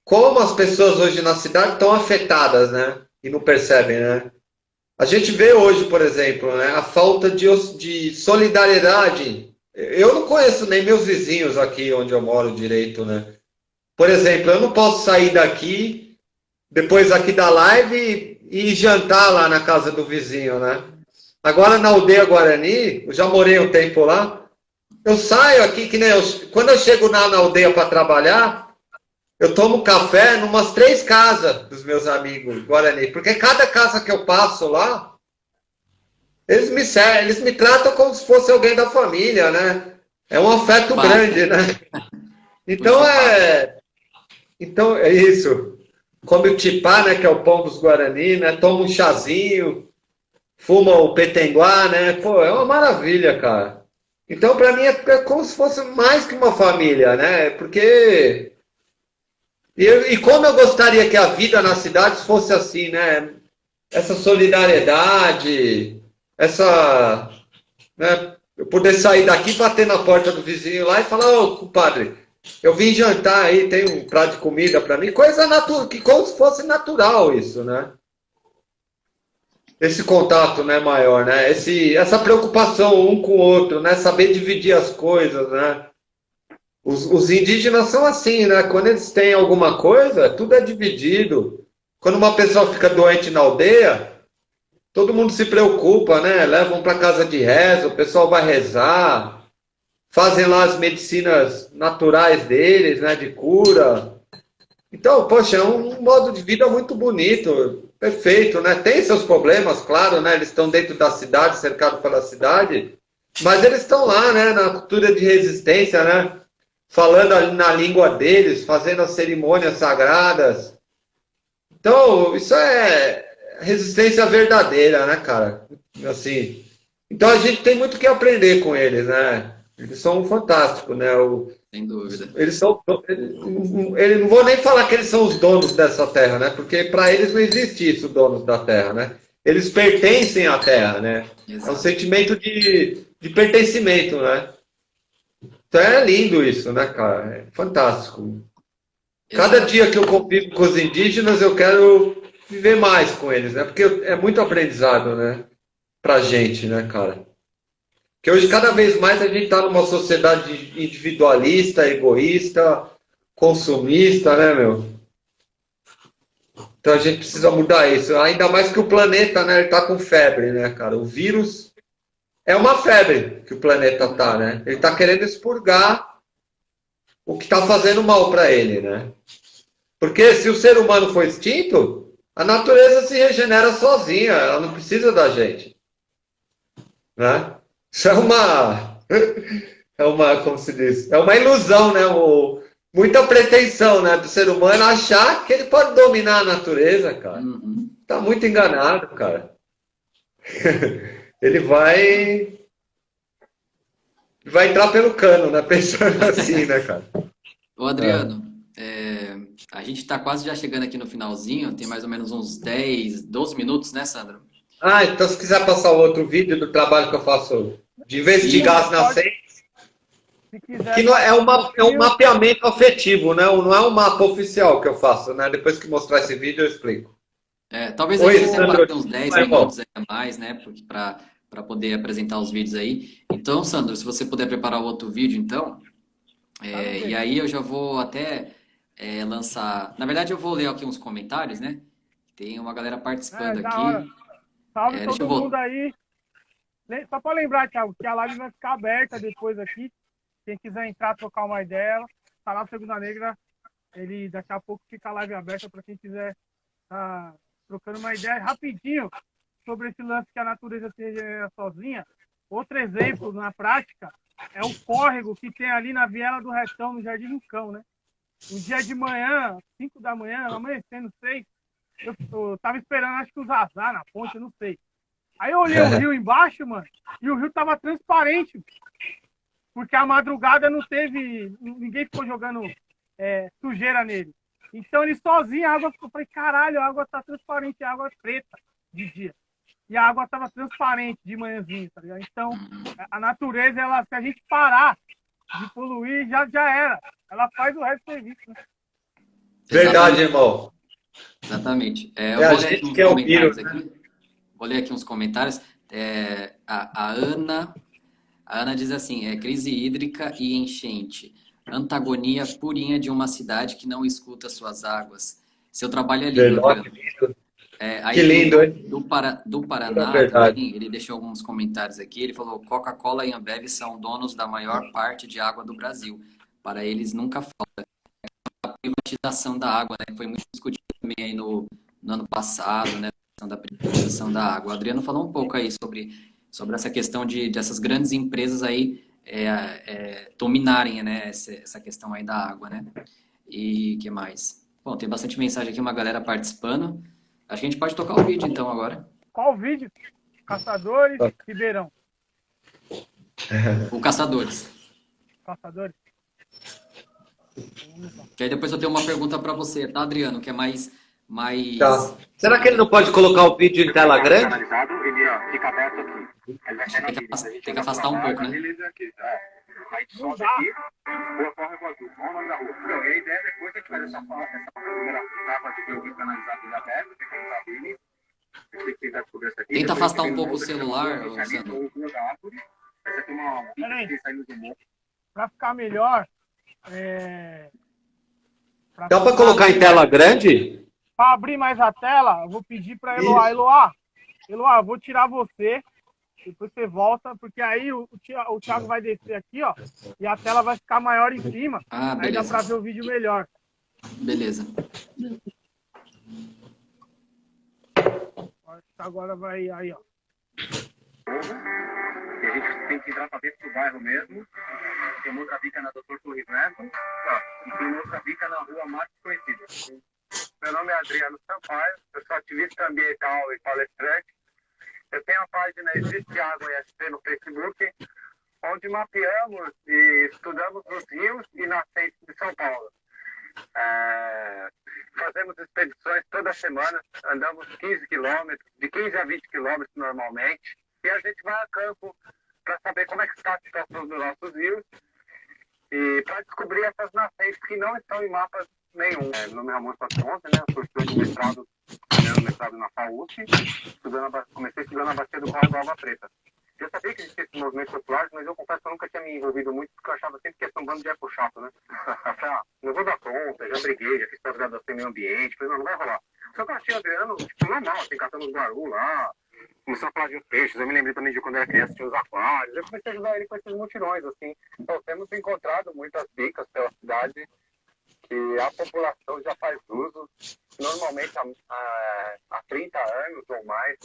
como as pessoas hoje na cidade estão afetadas, né? E não percebem, né? A gente vê hoje, por exemplo, né, a falta de solidariedade. Eu não conheço nem meus vizinhos aqui onde eu moro direito, né? Por exemplo, eu não posso sair daqui, depois aqui da live e jantar lá na casa do vizinho, né? Agora na aldeia Guarani, eu já morei um tempo lá, eu saio aqui, que nem quando eu chego na aldeia para trabalhar, eu tomo café em umas 3 casas dos meus amigos Guarani, porque cada casa que eu passo lá, eles me tratam como se fosse alguém da família, né? É um afeto grande, né? Então é isso. Come o tipá, né, que é o pão dos Guarani, né? Toma um chazinho, fuma o petenguá, né? Pô, é uma maravilha, cara. Então, para mim, é como se fosse mais que uma família, né? Porque... E como eu gostaria que a vida na cidade fosse assim, né? Essa solidariedade, né? Eu poder sair daqui, bater na porta do vizinho lá e falar, ô, compadre, eu vim jantar aí, tem um prato de comida para mim, coisa natural, que como se fosse natural isso, né? Esse contato, né, maior, né? Essa preocupação um com o outro, né? Saber dividir as coisas, né? Os indígenas são assim, né? Quando eles têm alguma coisa, tudo é dividido. Quando uma pessoa fica doente na aldeia, todo mundo se preocupa, né? Levam para casa de reza, o pessoal vai rezar, fazem lá as medicinas naturais deles, né? De cura. Então, poxa, é um modo de vida muito bonito, perfeito, né? Tem seus problemas, claro, né? Eles estão dentro da cidade, cercados pela cidade, mas eles estão lá, né? Na cultura de resistência, né? Falando ali na língua deles, fazendo as cerimônias sagradas. Então, isso é resistência verdadeira, né, cara? Assim. Então, a gente tem muito que aprender com eles, né? Eles são fantásticos, né?
Sem dúvida.
Eles são... não vou nem falar que eles são os donos dessa terra, né? Porque para eles não existe isso, donos da terra, né? Eles pertencem à terra, né?
Exato.
É um sentimento de pertencimento, né? Então é lindo isso, né, cara? É fantástico. Cada
Exato.
dia que eu convivo com os indígenas, eu quero viver mais com eles, né? Porque é muito aprendizado, né? Pra gente, né, cara? Porque hoje, cada vez mais, a gente está numa sociedade individualista, egoísta, consumista, né, meu? Então a gente precisa mudar isso. Ainda mais que o planeta, né? Ele tá com febre, né, cara? O vírus é uma febre que o planeta tá, né? Ele tá querendo expurgar o que tá fazendo mal para ele, né? Porque se o ser humano for extinto, a natureza se regenera sozinha, ela não precisa da gente. Né? Isso como se diz, é uma ilusão, né? Muita pretensão, né, do ser humano achar que ele pode dominar a natureza, cara.
Uhum.
Tá muito enganado, cara. Ele vai entrar pelo cano, né? Pensando assim, né, cara?
Ô, Adriano, a gente está quase já chegando aqui no finalzinho, tem mais ou menos uns 10, 12 minutos, né, Sandro?
Ah, então se quiser passar o outro vídeo do trabalho que eu faço de investigar as nascentes,
Se quiser,
que não é um mapeamento afetivo, né? Não é um mapa oficial que eu faço, né? Depois que mostrar esse vídeo eu explico.
Talvez
Oi,
a gente
Sandro.
até bater uns 10
Vai,
minutos ainda mais, né? Para poder apresentar os vídeos aí. Então, Sandro, se você puder preparar o outro vídeo, então. E aí eu já vou até lançar. Na verdade, eu vou ler aqui uns comentários, né? Tem uma galera participando
da hora.
aqui.
Salve
Deixa eu
todo mundo aí. Só para lembrar, Thiago, que a live vai ficar aberta depois aqui. Quem quiser entrar, trocar uma ideia, Canal Segunda Negra, ele daqui a pouco fica a live aberta para quem quiser estar trocando uma ideia rapidinho sobre esse lance que a natureza se regenera sozinha. Outro exemplo na prática é o córrego que tem ali na Viela do Retão, no Jardim Rincão, né? Um dia de manhã, 5 da manhã, amanhecendo 6, eu tava esperando, acho que o Zazá na ponte, eu não sei. Aí eu olhei o rio embaixo, mano, e o rio tava transparente. Porque a madrugada não teve, ninguém ficou jogando sujeira nele. Então ele sozinho, a água ficou, eu falei, caralho, a água tá transparente, a água é preta de dia. E a água tava transparente de manhãzinho, tá ligado? Então, a natureza, ela, se a gente parar de poluir, já era. Ela faz o resto do serviço, né?
Verdade, irmão.
Exatamente. Eu
a
vou ler
gente
aqui uns
que é o
comentários
vírus,
aqui. Vou ler aqui uns comentários. A Ana diz assim, crise hídrica e enchente. Antagonia purinha de uma cidade que não escuta suas águas. Seu trabalho é lindo,
Verdade,
Adriano.
lindo.
Aí
Que lindo, hein?
do Paraná
verdade.
também, ele deixou alguns comentários aqui. Ele falou: Coca-Cola e Ambev são donos da maior parte de água do Brasil. Para eles nunca falta. A privatização da água, né? Foi muito discutido também aí no ano passado, né? A questão da privatização da água. O Adriano falou um pouco aí sobre essa questão de essas grandes empresas aí dominarem, né? Essa questão aí da água, né? E que mais? Bom, tem bastante mensagem aqui, uma galera participando. Acho que a gente pode tocar o vídeo então agora.
Qual o vídeo? Caçadores, Ribeirão.
O Caçadores.
Caçadores.
Que aí depois eu tenho uma pergunta para você, tá, Adriano? Que é mais...
Tá. Será que ele não pode colocar o vídeo em tela grande?
Ele fica aberto aqui.
Tem que afastar um pouco, né?
Aí sobe aqui, Rua Córrego Azul. Qual o nome da rua? Não, e a ideia é depois que a gente faz essa primeira etapa de ver o canalizado e aberto, tem que usar deles. Tem que tentar descobrir essa aqui.
Tenta afastar um pouco o celular, Sandro.
Essa aqui é uma que saindo do morro.
Para ficar melhor,
Dá para colocar em tela grande?
para abrir mais a tela, eu vou pedir para Eloá. Eloá, eu vou tirar você, depois você volta, porque aí o Thiago vai descer aqui, ó, e a tela vai ficar maior em cima.
Ah,
aí dá
beleza.
para ver o vídeo melhor.
Beleza.
Agora vai aí, ó.
E a gente tem que entrar para dentro do bairro mesmo. Tem uma outra bica na Doutor Torres Neto. E tem uma outra bica na Rua Mais Conhecida. Meu nome é Adriano Sampaio, eu sou ativista ambiental e palestrante. Eu tenho a página Existe Água ESP no Facebook, onde mapeamos e estudamos os rios e nascentes de São Paulo. Fazemos expedições toda semana, andamos 15 quilômetros, de 15 a 20 quilômetros normalmente, e a gente vai a campo para saber como é que está a situação dos nossos rios e para descobrir essas nascentes que não estão em mapas nenhum. Meu nome é Ramon Pasconte, né? Eu sou estudante de mestrado, fazendo mestrado na FAUSP, comecei estudando a bacia do Córrego Água Preta. Eu sabia que existia esses movimentos populares, mas eu confesso que eu nunca tinha me envolvido muito, porque eu achava sempre que ia ser um bando de eco chato, né? Não vou dar conta, já briguei, já fiz pós-graduação em meio ambiente, falei, não vai rolar. Só que eu achei Adriano, tipo, normal, assim, catando os guaru lá, começou a falar de uns peixes, eu me lembrei também de quando eu era criança, tinha os aquários, eu comecei a ajudar ele com esses mutirões, assim. Então, temos encontrado muitas bicas pela cidade que a população já faz uso, normalmente há 30 anos ou mais.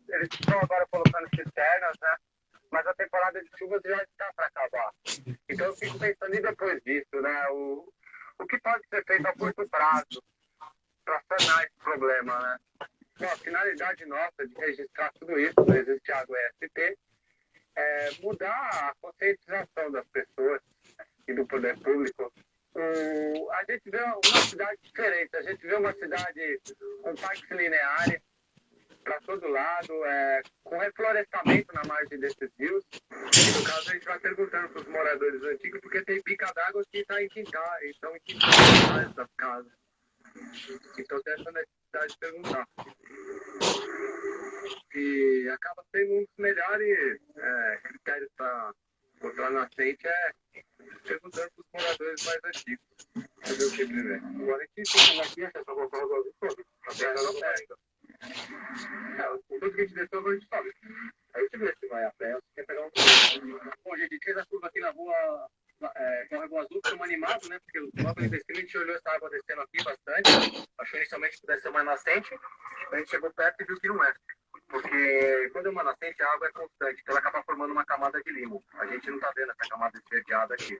Eles estão agora colocando cisternas, né? Mas a temporada de chuvas já está para acabar. Então eu fico pensando e depois disso, né? O que pode ser feito a curto prazo para sanar esse problema, né? Bom, a finalidade nossa de registrar tudo isso no Existe Água ESP é mudar a conscientização das pessoas e do poder público. A gente vê uma cidade diferente, a gente vê uma cidade com parques lineares para todo lado, com reflorestamento na margem desses rios. E, no caso, a gente vai perguntando para os moradores antigos, porque tem pica d'água que está em quintal, estão em quintais das casas. Então tem essa necessidade de perguntar. E acaba sendo um dos melhores critérios para botar nascente perguntando para os moradores mais antigos. Fazer o que primeiro? Agora a gente fica aqui, essa boca do todo. A terra não pega. Tudo que a gente desceu, agora a gente sobe. Aí a gente vê se vai a pé, se quer pegar um. Bom, gente fez a curva aqui na rua Córrego Azul, ficamos animados, né? Porque logo no destino a gente olhou essa água descendo aqui bastante. Achou inicialmente que pudesse ser uma nascente. A gente chegou perto e viu que não é. Porque quando é uma nascente, a água é constante, então ela acaba formando uma camada de limo. A gente não está vendo essa camada esverdeada aqui.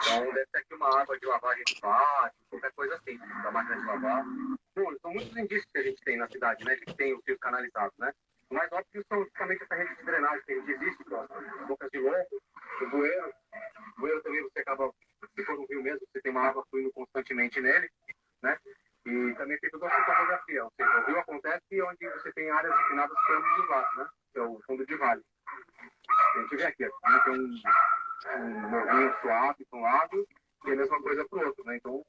Então deve ser aqui uma água de lavagem de pátio, qualquer coisa assim, da máquina de lavar. Bom, são muitos indícios que a gente tem na cidade, né? Que tem os rios canalizados, né? O mais óbvio são justamente essa rede de drenagem que a gente existe, bocas de lobo, o bueiro. O bueiro também você acaba, se for um rio mesmo, você tem uma água fluindo constantemente nele, né? E também tem toda a topografia, ou seja, o rio acontece onde você tem áreas inclinadas para ambos os lados, né? Que é o fundo de vale. A gente vê aqui, né? Tem um morrinho suave para um lado e a mesma coisa para o outro, né? Então,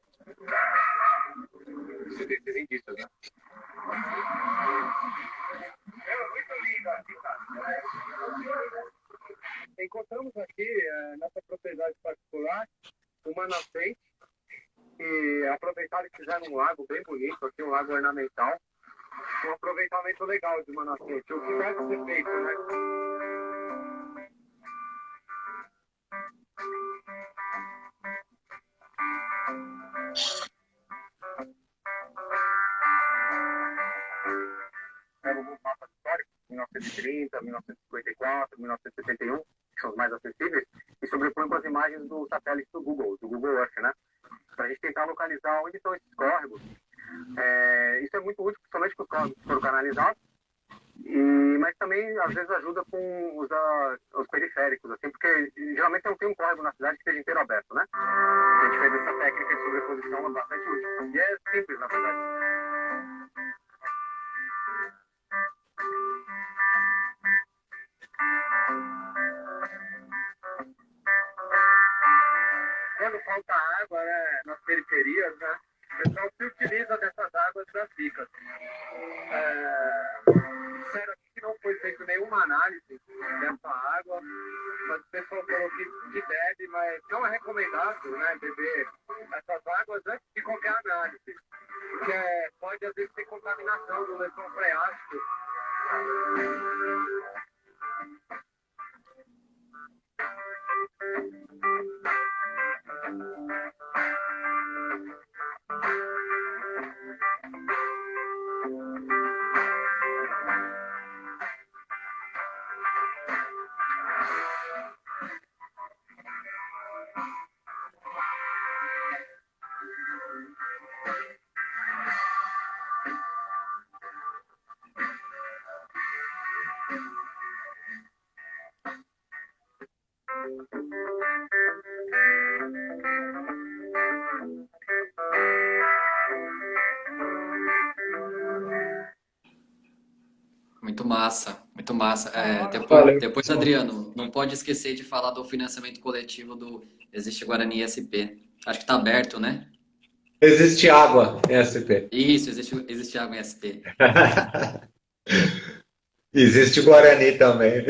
você tem esses indícios, né? Encontramos aqui, nessa propriedade particular, uma nascente e aproveitaram e fizeram um lago bem bonito aqui, um lago ornamental, um aproveitamento legal de uma nascente. O que deve ser feito, né? Pega alguns mapas históricos, 1930, 1954, 1971, que são os mais acessíveis, e sobrepõe com as imagens do satélite do Google Earth, né? Para a gente tentar localizar onde estão esses córregos. Isso é muito útil, principalmente para os córregos que foram canalizados, mas também, às vezes, ajuda com os periféricos, assim, porque geralmente não tem um córrego na cidade que esteja inteiro aberto, né? A gente fez essa técnica de sobreposição bastante útil. E é simples, na verdade. Quando falta água, né, nas periferias, né, o pessoal se utiliza dessas águas das bicas. Disseram aqui que não foi feita nenhuma análise dessa água, mas o pessoal falou que bebe, mas não é recomendável, né, beber essas águas antes de qualquer análise, porque pode às vezes ter contaminação do lençol freático.
Muito massa, muito massa.
Valeu.
Depois, Adriano, não pode esquecer de falar do financiamento coletivo do Existe Guarani SP. Acho que está aberto, né?
Existe água em SP.
Isso, existe água em SP.
Existe Guarani também.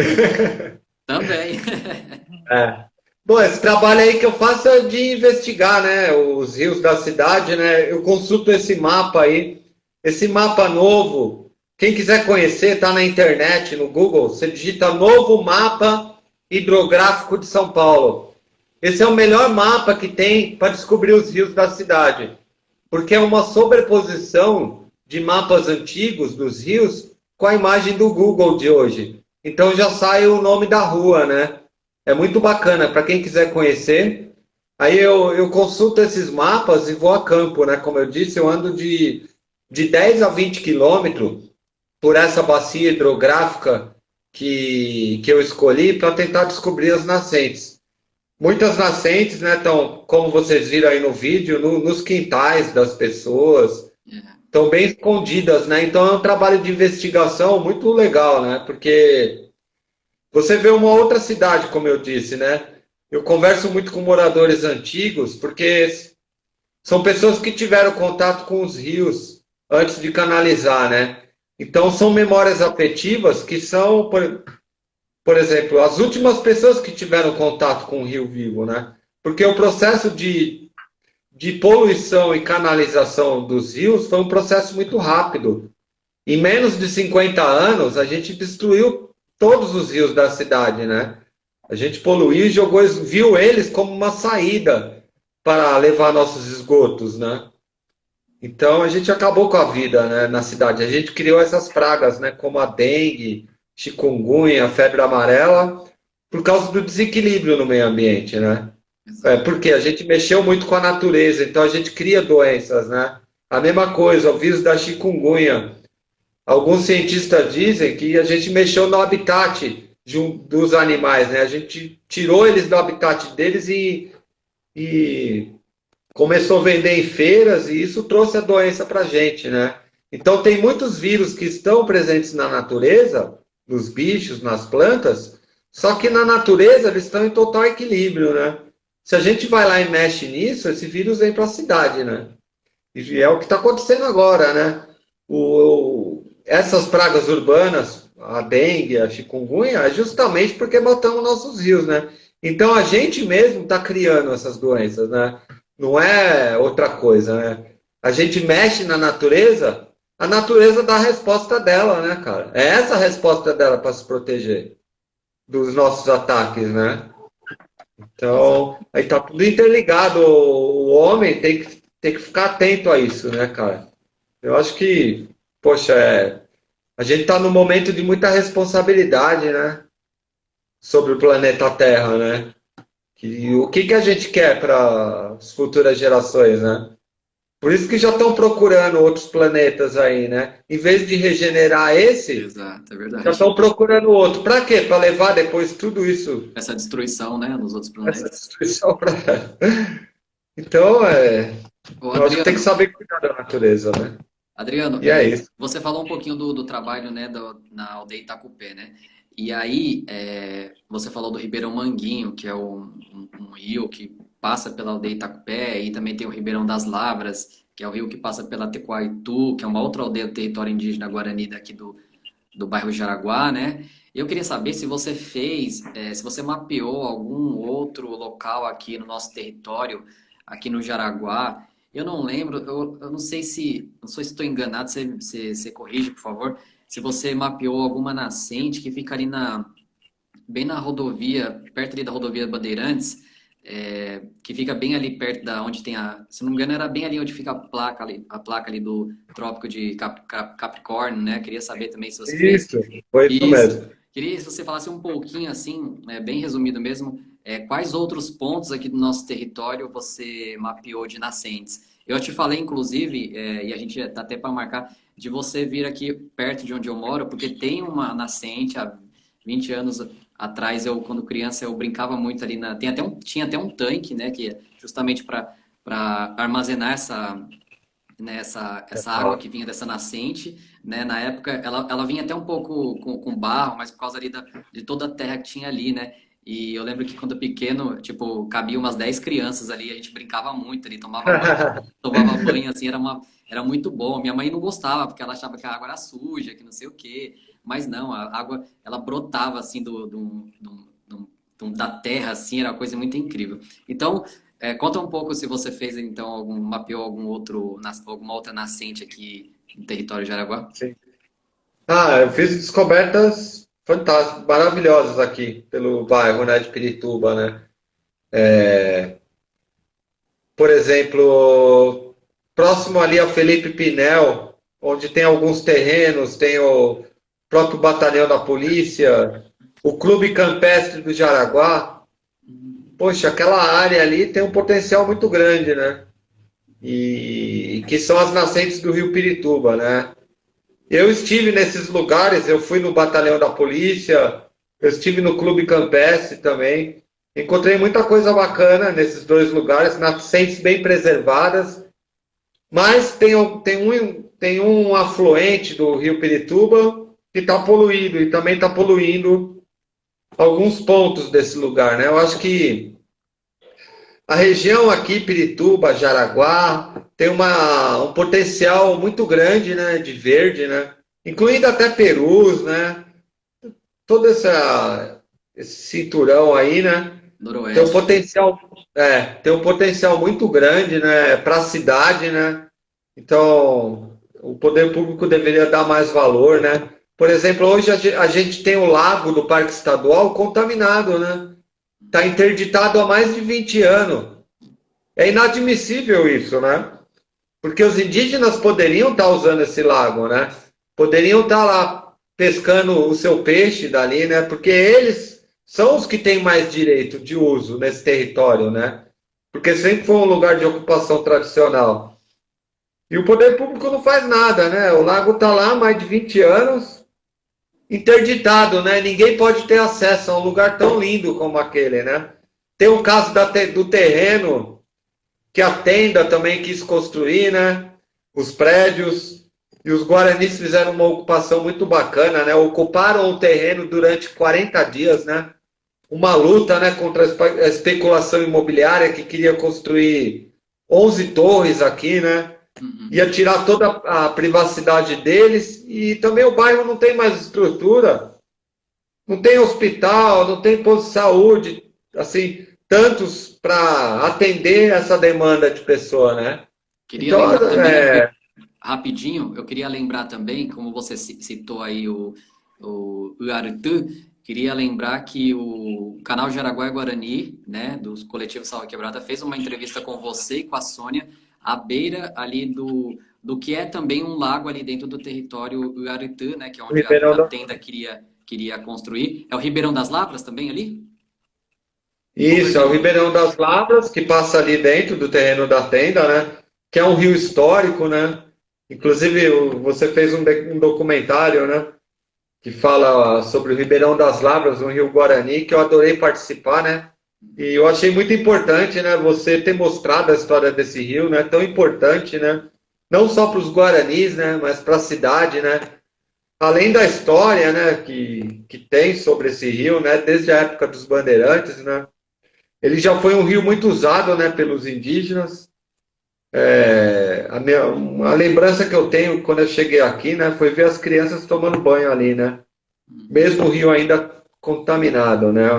Também.
Bom, esse trabalho aí que eu faço é de investigar, né, os rios da cidade, né? Eu consulto esse mapa aí. Esse mapa novo, Quem quiser conhecer, está na internet, no Google, você digita Novo Mapa Hidrográfico de São Paulo. Esse é o melhor mapa que tem para descobrir os rios da cidade, porque é uma sobreposição de mapas antigos dos rios com a imagem do Google de hoje. Então já sai o nome da rua, né? É muito bacana para quem quiser conhecer. Aí eu consulto esses mapas e vou a campo, né? Como eu disse, eu ando de 10 a 20 quilômetros por essa bacia hidrográfica que eu escolhi para tentar descobrir as nascentes. Muitas nascentes, né, estão, como vocês viram aí no vídeo, nos quintais das pessoas, estão bem escondidas, né? Então é um trabalho de investigação muito legal, né? Porque você vê uma outra cidade, como eu disse, né? Eu converso muito com moradores antigos, porque são pessoas que tiveram contato com os rios antes de canalizar, né? Então são memórias afetivas que são, por exemplo, as últimas pessoas que tiveram contato com o rio vivo, né? Porque o processo de poluição e canalização dos rios foi um processo muito rápido. Em menos de 50 anos, a gente destruiu todos os rios da cidade, né? A gente poluiu e jogou, viu eles como uma saída para levar nossos esgotos, né? Então a gente acabou com a vida, né, na cidade. A gente criou essas pragas, né, como a dengue, chikungunya, febre amarela, por causa do desequilíbrio no meio ambiente, né? Porque a gente mexeu muito com a natureza, então a gente cria doenças, né? A mesma coisa, o vírus da chikungunya. Alguns cientistas dizem que a gente mexeu no habitat dos animais, né? A gente tirou eles do habitat deles e começou a vender em feiras e isso trouxe a doença para a gente, né? Então tem muitos vírus que estão presentes na natureza, nos bichos, nas plantas, só que na natureza eles estão em total equilíbrio, né? Se a gente vai lá e mexe nisso, esse vírus vem para a cidade, né? E é o que está acontecendo agora, né? Essas pragas urbanas, a dengue, a chikungunya, é justamente porque matamos nossos rios, né? Então a gente mesmo está criando essas doenças, né? Não é outra coisa, né? A gente mexe na natureza, a natureza dá a resposta dela, né, cara? É essa a resposta dela para se proteger dos nossos ataques, né? Então, aí tá tudo interligado. O homem tem que ficar atento a isso, né, cara? Eu acho que, poxa, a gente tá num momento de muita responsabilidade, né? Sobre o planeta Terra, né? O que a gente quer para as futuras gerações, né? Por isso que já estão procurando outros planetas aí, né? Em vez de regenerar esse,
Exato, é verdade.
já estão procurando outro. Para quê? Para levar depois tudo isso,
Essa destruição, né, nos outros planetas.
essa destruição para. Então,
Ô,
eu acho que tem que
Adriano,
saber cuidar da natureza, né?
Adriano,
E é isso.
você falou um pouquinho do trabalho, né, na aldeia Itacupé, né? E aí, você falou do Ribeirão Manguinho, que é um rio que passa pela aldeia Itacupé, e também tem o Ribeirão das Lavras, que é o rio que passa pela Tecoaitu, que é uma outra aldeia do território indígena Guarani daqui do bairro Jaraguá, né? Eu queria saber se você se você mapeou algum outro local aqui no nosso território, aqui no Jaraguá. Eu não lembro, eu não sei se estou enganado, você corrige, por favor, se você mapeou alguma nascente que fica ali bem na rodovia, perto ali da rodovia Bandeirantes, que fica bem ali perto da onde tem se não me engano, era bem ali onde fica a placa ali do Trópico de Capricórnio, né? Queria saber também se você fez.
Isso, foi isso mesmo.
Queria se você falasse um pouquinho assim, bem resumido mesmo, quais outros pontos aqui do nosso território você mapeou de nascentes? Eu te falei, inclusive, e a gente tá até para marcar, de você vir aqui perto de onde eu moro, porque tem uma nascente há 20 anos atrás, quando criança, eu brincava muito ali tinha até um tanque, né, que justamente para armazenar essa água que vinha dessa nascente, né? Na época, ela vinha até um pouco com barro, mas por causa ali de toda a terra que tinha ali, né? E eu lembro que quando pequeno, tipo, cabia umas 10 crianças ali, a gente brincava muito ali, tomava banho, assim, era muito bom. Minha mãe não gostava, porque ela achava que a água era suja, que não sei o quê. Mas não, a água, ela brotava, assim, da terra, assim, era uma coisa muito incrível. Então, conta um pouco se você fez, então, mapeou alguma outra nascente aqui no território de Jaraguá.
Sim. Ah, eu fiz descobertas fantásticas, maravilhosas aqui pelo bairro, né, de Pirituba, né? Por exemplo, próximo ali a Felipe Pinel, onde tem alguns terrenos, tem o próprio batalhão da polícia, o Clube Campestre do Jaraguá. Poxa, aquela área ali tem um potencial muito grande, né? E que são as nascentes do Rio Pirituba, né? Eu estive nesses lugares, eu fui no batalhão da polícia, eu estive no Clube Campestre também. Encontrei muita coisa bacana nesses dois lugares, nascentes bem preservadas, mas tem um afluente do Rio Pirituba que está poluído e também está poluindo alguns pontos desse lugar, né? Eu acho que a região aqui, Pirituba, Jaraguá, tem um potencial muito grande, né, de verde, né? Incluindo até Perus, né? Todo esse cinturão aí, né? Tem um
Noroeste.
potencial, tem um potencial muito grande, né, para a cidade, né? Então, o poder público deveria dar mais valor, né? Por exemplo, hoje a gente tem o lago do Parque Estadual contaminado, né? Está interditado há mais de 20 anos. É inadmissível isso, né? Porque os indígenas poderiam estar usando esse lago, né? Poderiam estar lá pescando o seu peixe dali, né? Porque eles são os que têm mais direito de uso nesse território, né? Porque sempre foi um lugar de ocupação tradicional. E o poder público não faz nada, né? O lago está lá há mais de 20 anos, interditado, né? Ninguém pode ter acesso a um lugar tão lindo como aquele, né? Tem o caso do terreno que a Tenda também quis construir, né? Os prédios. E os guaranis fizeram uma ocupação muito bacana, né? Ocuparam o terreno durante 40 dias, né? Uma luta, né, contra a especulação imobiliária que queria construir 11 torres aqui, né? Ia tirar toda a privacidade deles e também o bairro não tem mais estrutura, não tem hospital, não tem posto de saúde, assim, tantos para atender essa demanda de pessoa, né?
Queria
Então,
lembrar também, rapidinho, eu queria lembrar também, como você citou aí o Uartu, queria lembrar que o canal Jaraguá Guarani, né, dos coletivos Salva Quebrada, fez uma entrevista com você e com a Sônia, à beira ali do que é também um lago ali dentro do território Uartu, né, que é
o
onde
Ribeirão
a tenda queria construir. É o Ribeirão das Lavras também ali?
Isso, é o Ribeirão das Lavras, que passa ali dentro do terreno da tenda, né? Que é um rio histórico, né? Inclusive, você fez um documentário, né? Que fala sobre o Ribeirão das Lavras, um rio Guarani, que eu adorei participar, né? E eu achei muito importante, né? Você ter mostrado a história desse rio, né? Tão importante, né? Não só para os guaranis, né? Mas para a cidade, né? Além da história, né? Que tem sobre esse rio, né? Desde a época dos bandeirantes, né? Ele já foi um rio muito usado, né? Pelos indígenas. A lembrança que eu tenho quando eu cheguei aqui, né? Foi ver as crianças tomando banho ali, né? Mesmo o rio ainda contaminado, né?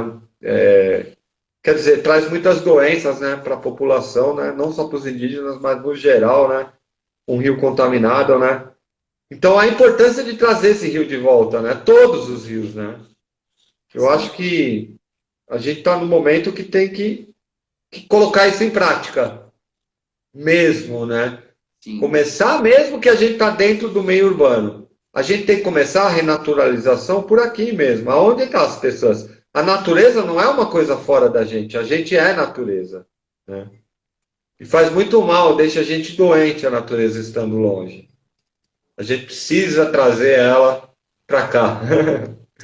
Quer dizer, traz muitas doenças, né, para a população, né, não só para os indígenas, mas no geral, né, um rio contaminado, né. Então, a importância de trazer esse rio de volta, né, todos os rios, né. Eu acho que a gente está no momento que tem que colocar isso em prática, mesmo, né.
Sim.
Começar mesmo que a gente está dentro do meio urbano. A gente tem que começar a renaturalização por aqui mesmo, aonde estão as pessoas. A natureza não é uma coisa fora da gente, a gente é natureza, né? E faz muito mal, deixa a gente doente a natureza estando longe. A gente precisa trazer ela para cá,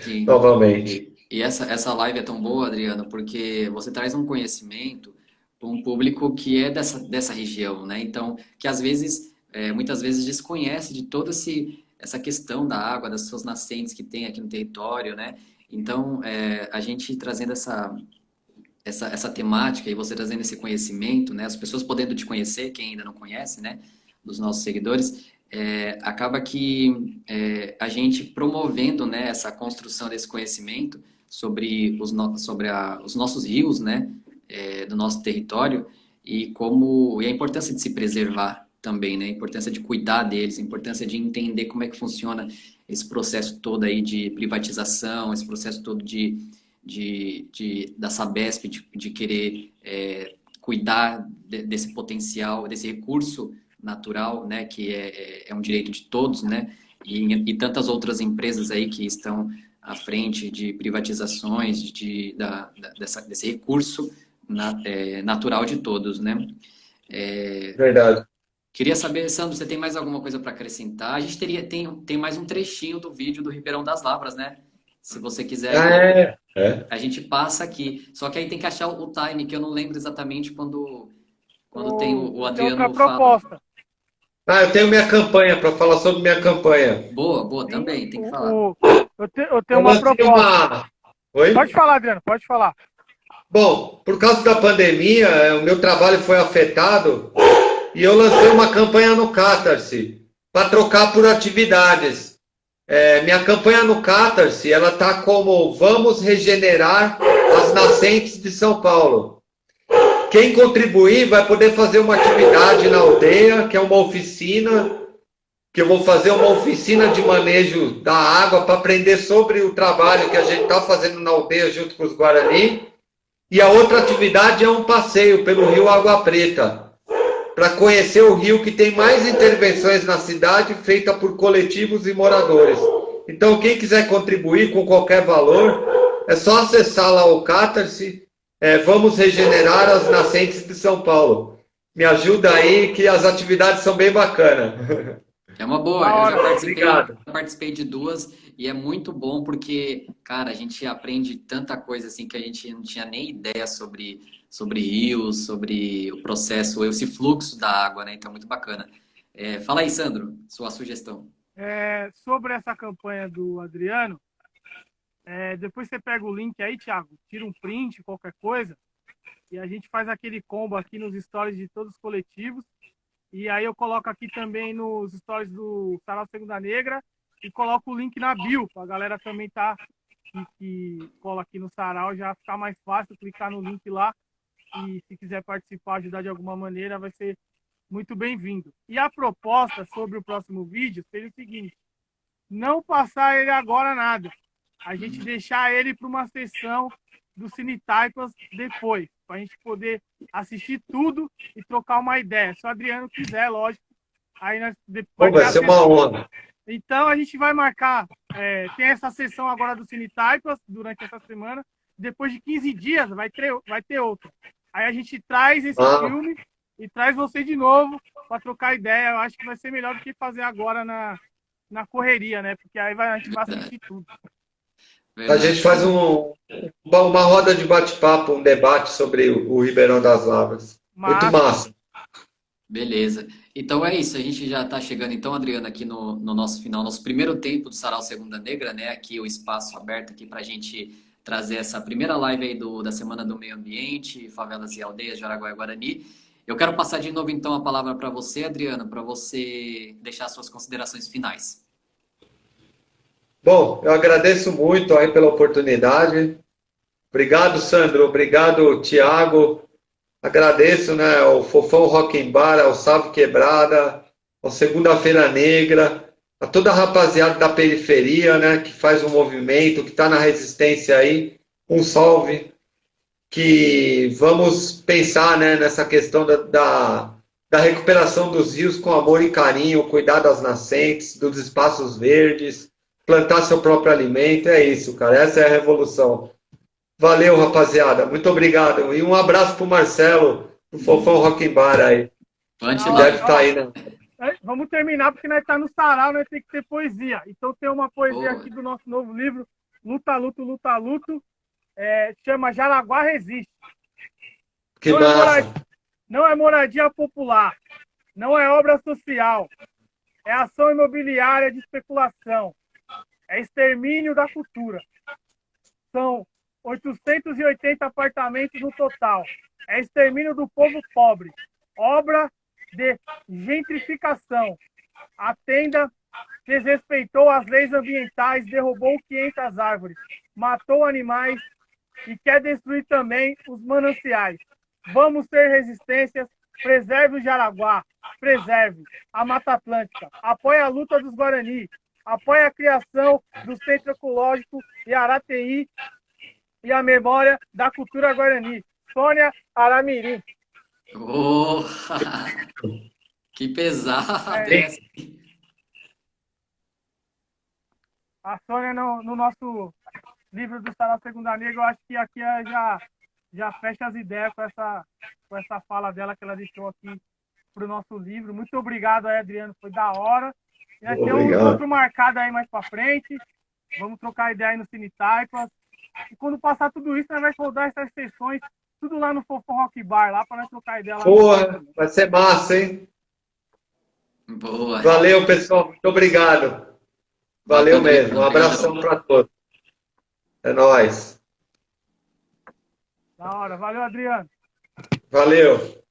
Sim.
novamente.
E essa live é tão boa, Adriano, porque você traz um conhecimento para um público que é dessa região, né? Então, que às vezes, muitas vezes desconhece de toda essa questão da água, das suas nascentes que tem aqui no território, né? Então, a gente trazendo essa temática e você trazendo esse conhecimento, né? As pessoas podendo te conhecer, quem ainda não conhece, né? Dos nossos seguidores, acaba que a gente promovendo, né? Essa construção desse conhecimento sobre os nossos rios, né? Do nosso território e a importância de se preservar também, né? A importância de cuidar deles, a importância de entender como é que funciona esse processo todo aí de privatização, esse processo todo da Sabesp de querer cuidar desse potencial, desse recurso natural, né, que é um direito de todos, né, e tantas outras empresas aí que estão à frente de privatizações, desse recurso natural de todos, né?
Verdade.
Queria saber, Sandro, você tem mais alguma coisa para acrescentar? A gente tem mais um trechinho do vídeo do Ribeirão das Lavras, né? Se você quiser, a gente passa aqui. Só que aí tem que achar o time, que eu não lembro exatamente quando tem o Adriano
outra proposta.
Eu tenho minha campanha para falar sobre minha campanha.
Boa, também, tem que falar.
Eu tenho uma proposta.
Oi?
Pode falar, Adriano, pode falar.
Bom, por causa da pandemia, o meu trabalho foi afetado e eu lancei uma campanha no Catarse para trocar por atividades. Minha campanha no Catarse, ela está como Vamos Regenerar as Nascentes de São Paulo. Quem contribuir vai poder fazer uma atividade na aldeia, que é uma oficina, que eu vou fazer uma oficina de manejo da água para aprender sobre o trabalho que a gente está fazendo na aldeia junto com os Guarani. E a outra atividade é um passeio pelo Rio Água Preta, para conhecer o rio que tem mais intervenções na cidade, feita por coletivos e moradores. Então, quem quiser contribuir com qualquer valor, é só acessar lá o Catarse, Vamos Regenerar as Nascentes de São Paulo. Me ajuda aí, que as atividades são bem bacanas.
É uma boa, eu
Obrigado.
já participei de duas e é muito bom porque, cara, a gente aprende tanta coisa assim que a gente não tinha nem ideia sobre rios, sobre o processo, esse fluxo da água, né? Então, muito bacana. Fala aí, Sandro, sua sugestão.
Sobre essa campanha do Adriano, depois você pega o link aí, Thiago, tira um print, qualquer coisa, e a gente faz aquele combo aqui nos stories de todos os coletivos. E aí eu coloco aqui também nos stories do Sarau Segunda Negra e coloco o link na bio, para a galera também que cola aqui no Sarau, já ficar mais fácil clicar no link lá. E se quiser participar, ajudar de alguma maneira, vai ser muito bem-vindo. E a proposta sobre o próximo vídeo seria o seguinte: não passar ele agora nada. A gente deixar ele para uma sessão do Cine Taipas depois, para a gente poder assistir tudo e trocar uma ideia. Se o Adriano quiser, lógico. Aí nós depois
vai ser uma honra.
Então a gente vai marcar, tem essa sessão agora do Cine Taipas durante essa semana. Depois de 15 dias vai ter outra. Aí a gente traz esse filme e traz você de novo para trocar ideia. Eu acho que vai ser melhor do que fazer agora na correria, né? Porque aí a gente vai assistir tudo.
Verdade. A gente faz uma roda de bate-papo, um debate sobre o Ribeirão das Lavras. Muito massa.
Beleza. Então é isso, a gente já está chegando então, Adriano, aqui no nosso final, nosso primeiro tempo do Sarau Segunda Negra, né? Aqui o espaço aberto aqui para a gente trazer essa primeira live aí da Semana do Meio Ambiente, Favelas e Aldeias de Araguaia e Guarani. Eu quero passar de novo então a palavra para você, Adriano, para você deixar suas considerações finais.
Bom, eu agradeço muito aí pela oportunidade. Obrigado, Sandro. Obrigado, Thiago. Agradeço, né, ao Fofão Rock and Bar, ao Salve Quebrada, ao Segunda-feira Negra, a toda a rapaziada da periferia, né, que faz um movimento, que está na resistência aí. Um salve. Que vamos pensar, né, nessa questão da recuperação dos rios com amor e carinho, cuidar das nascentes, dos espaços verdes, plantar seu próprio alimento. É isso, cara. Essa é a revolução. Valeu, rapaziada. Muito obrigado. E um abraço pro Marcelo, pro Fofão Rock and Bar aí. Deve estar aí, né?
Vamos terminar, porque nós estamos no Sarau, nós temos que ter poesia. Então tem uma poesia aqui do nosso novo livro, Luta, Luto, Luta, Luto. Chama Jaraguá Resiste.
Que massa.
Não é moradia popular. Não é obra social. É ação imobiliária de especulação. É extermínio da cultura. São 880 apartamentos no total. É extermínio do povo pobre. Obra de gentrificação. A tenda desrespeitou as leis ambientais, derrubou 500 árvores, matou animais e quer destruir também os mananciais. Vamos ter resistências. Preserve o Jaraguá. Preserve a Mata Atlântica. Apoie a luta dos Guarani. apoia a criação do Centro Ecológico Iarateí e a memória da cultura guarani. Sônia Aramirim.
Oh, que pesado essa.
A Sônia, no nosso livro do Sarau Segunda Negra, eu acho que aqui já fecha as ideias com essa fala dela que ela deixou aqui para o nosso livro. Muito obrigado aí, Adriano, foi da hora. E vai ter um encontro marcado aí mais para frente. Vamos trocar ideia aí no Cine Taipas. E quando passar tudo isso, nós vamos rodar essas sessões, tudo lá no Fofo Rock Bar, lá para nós trocar ideia lá.
Boa, vai ser massa, hein?
Boa.
Valeu, pessoal. Muito obrigado. Valeu mesmo. Um abração para todos. É nóis.
Da hora. Valeu, Adriano.
Valeu.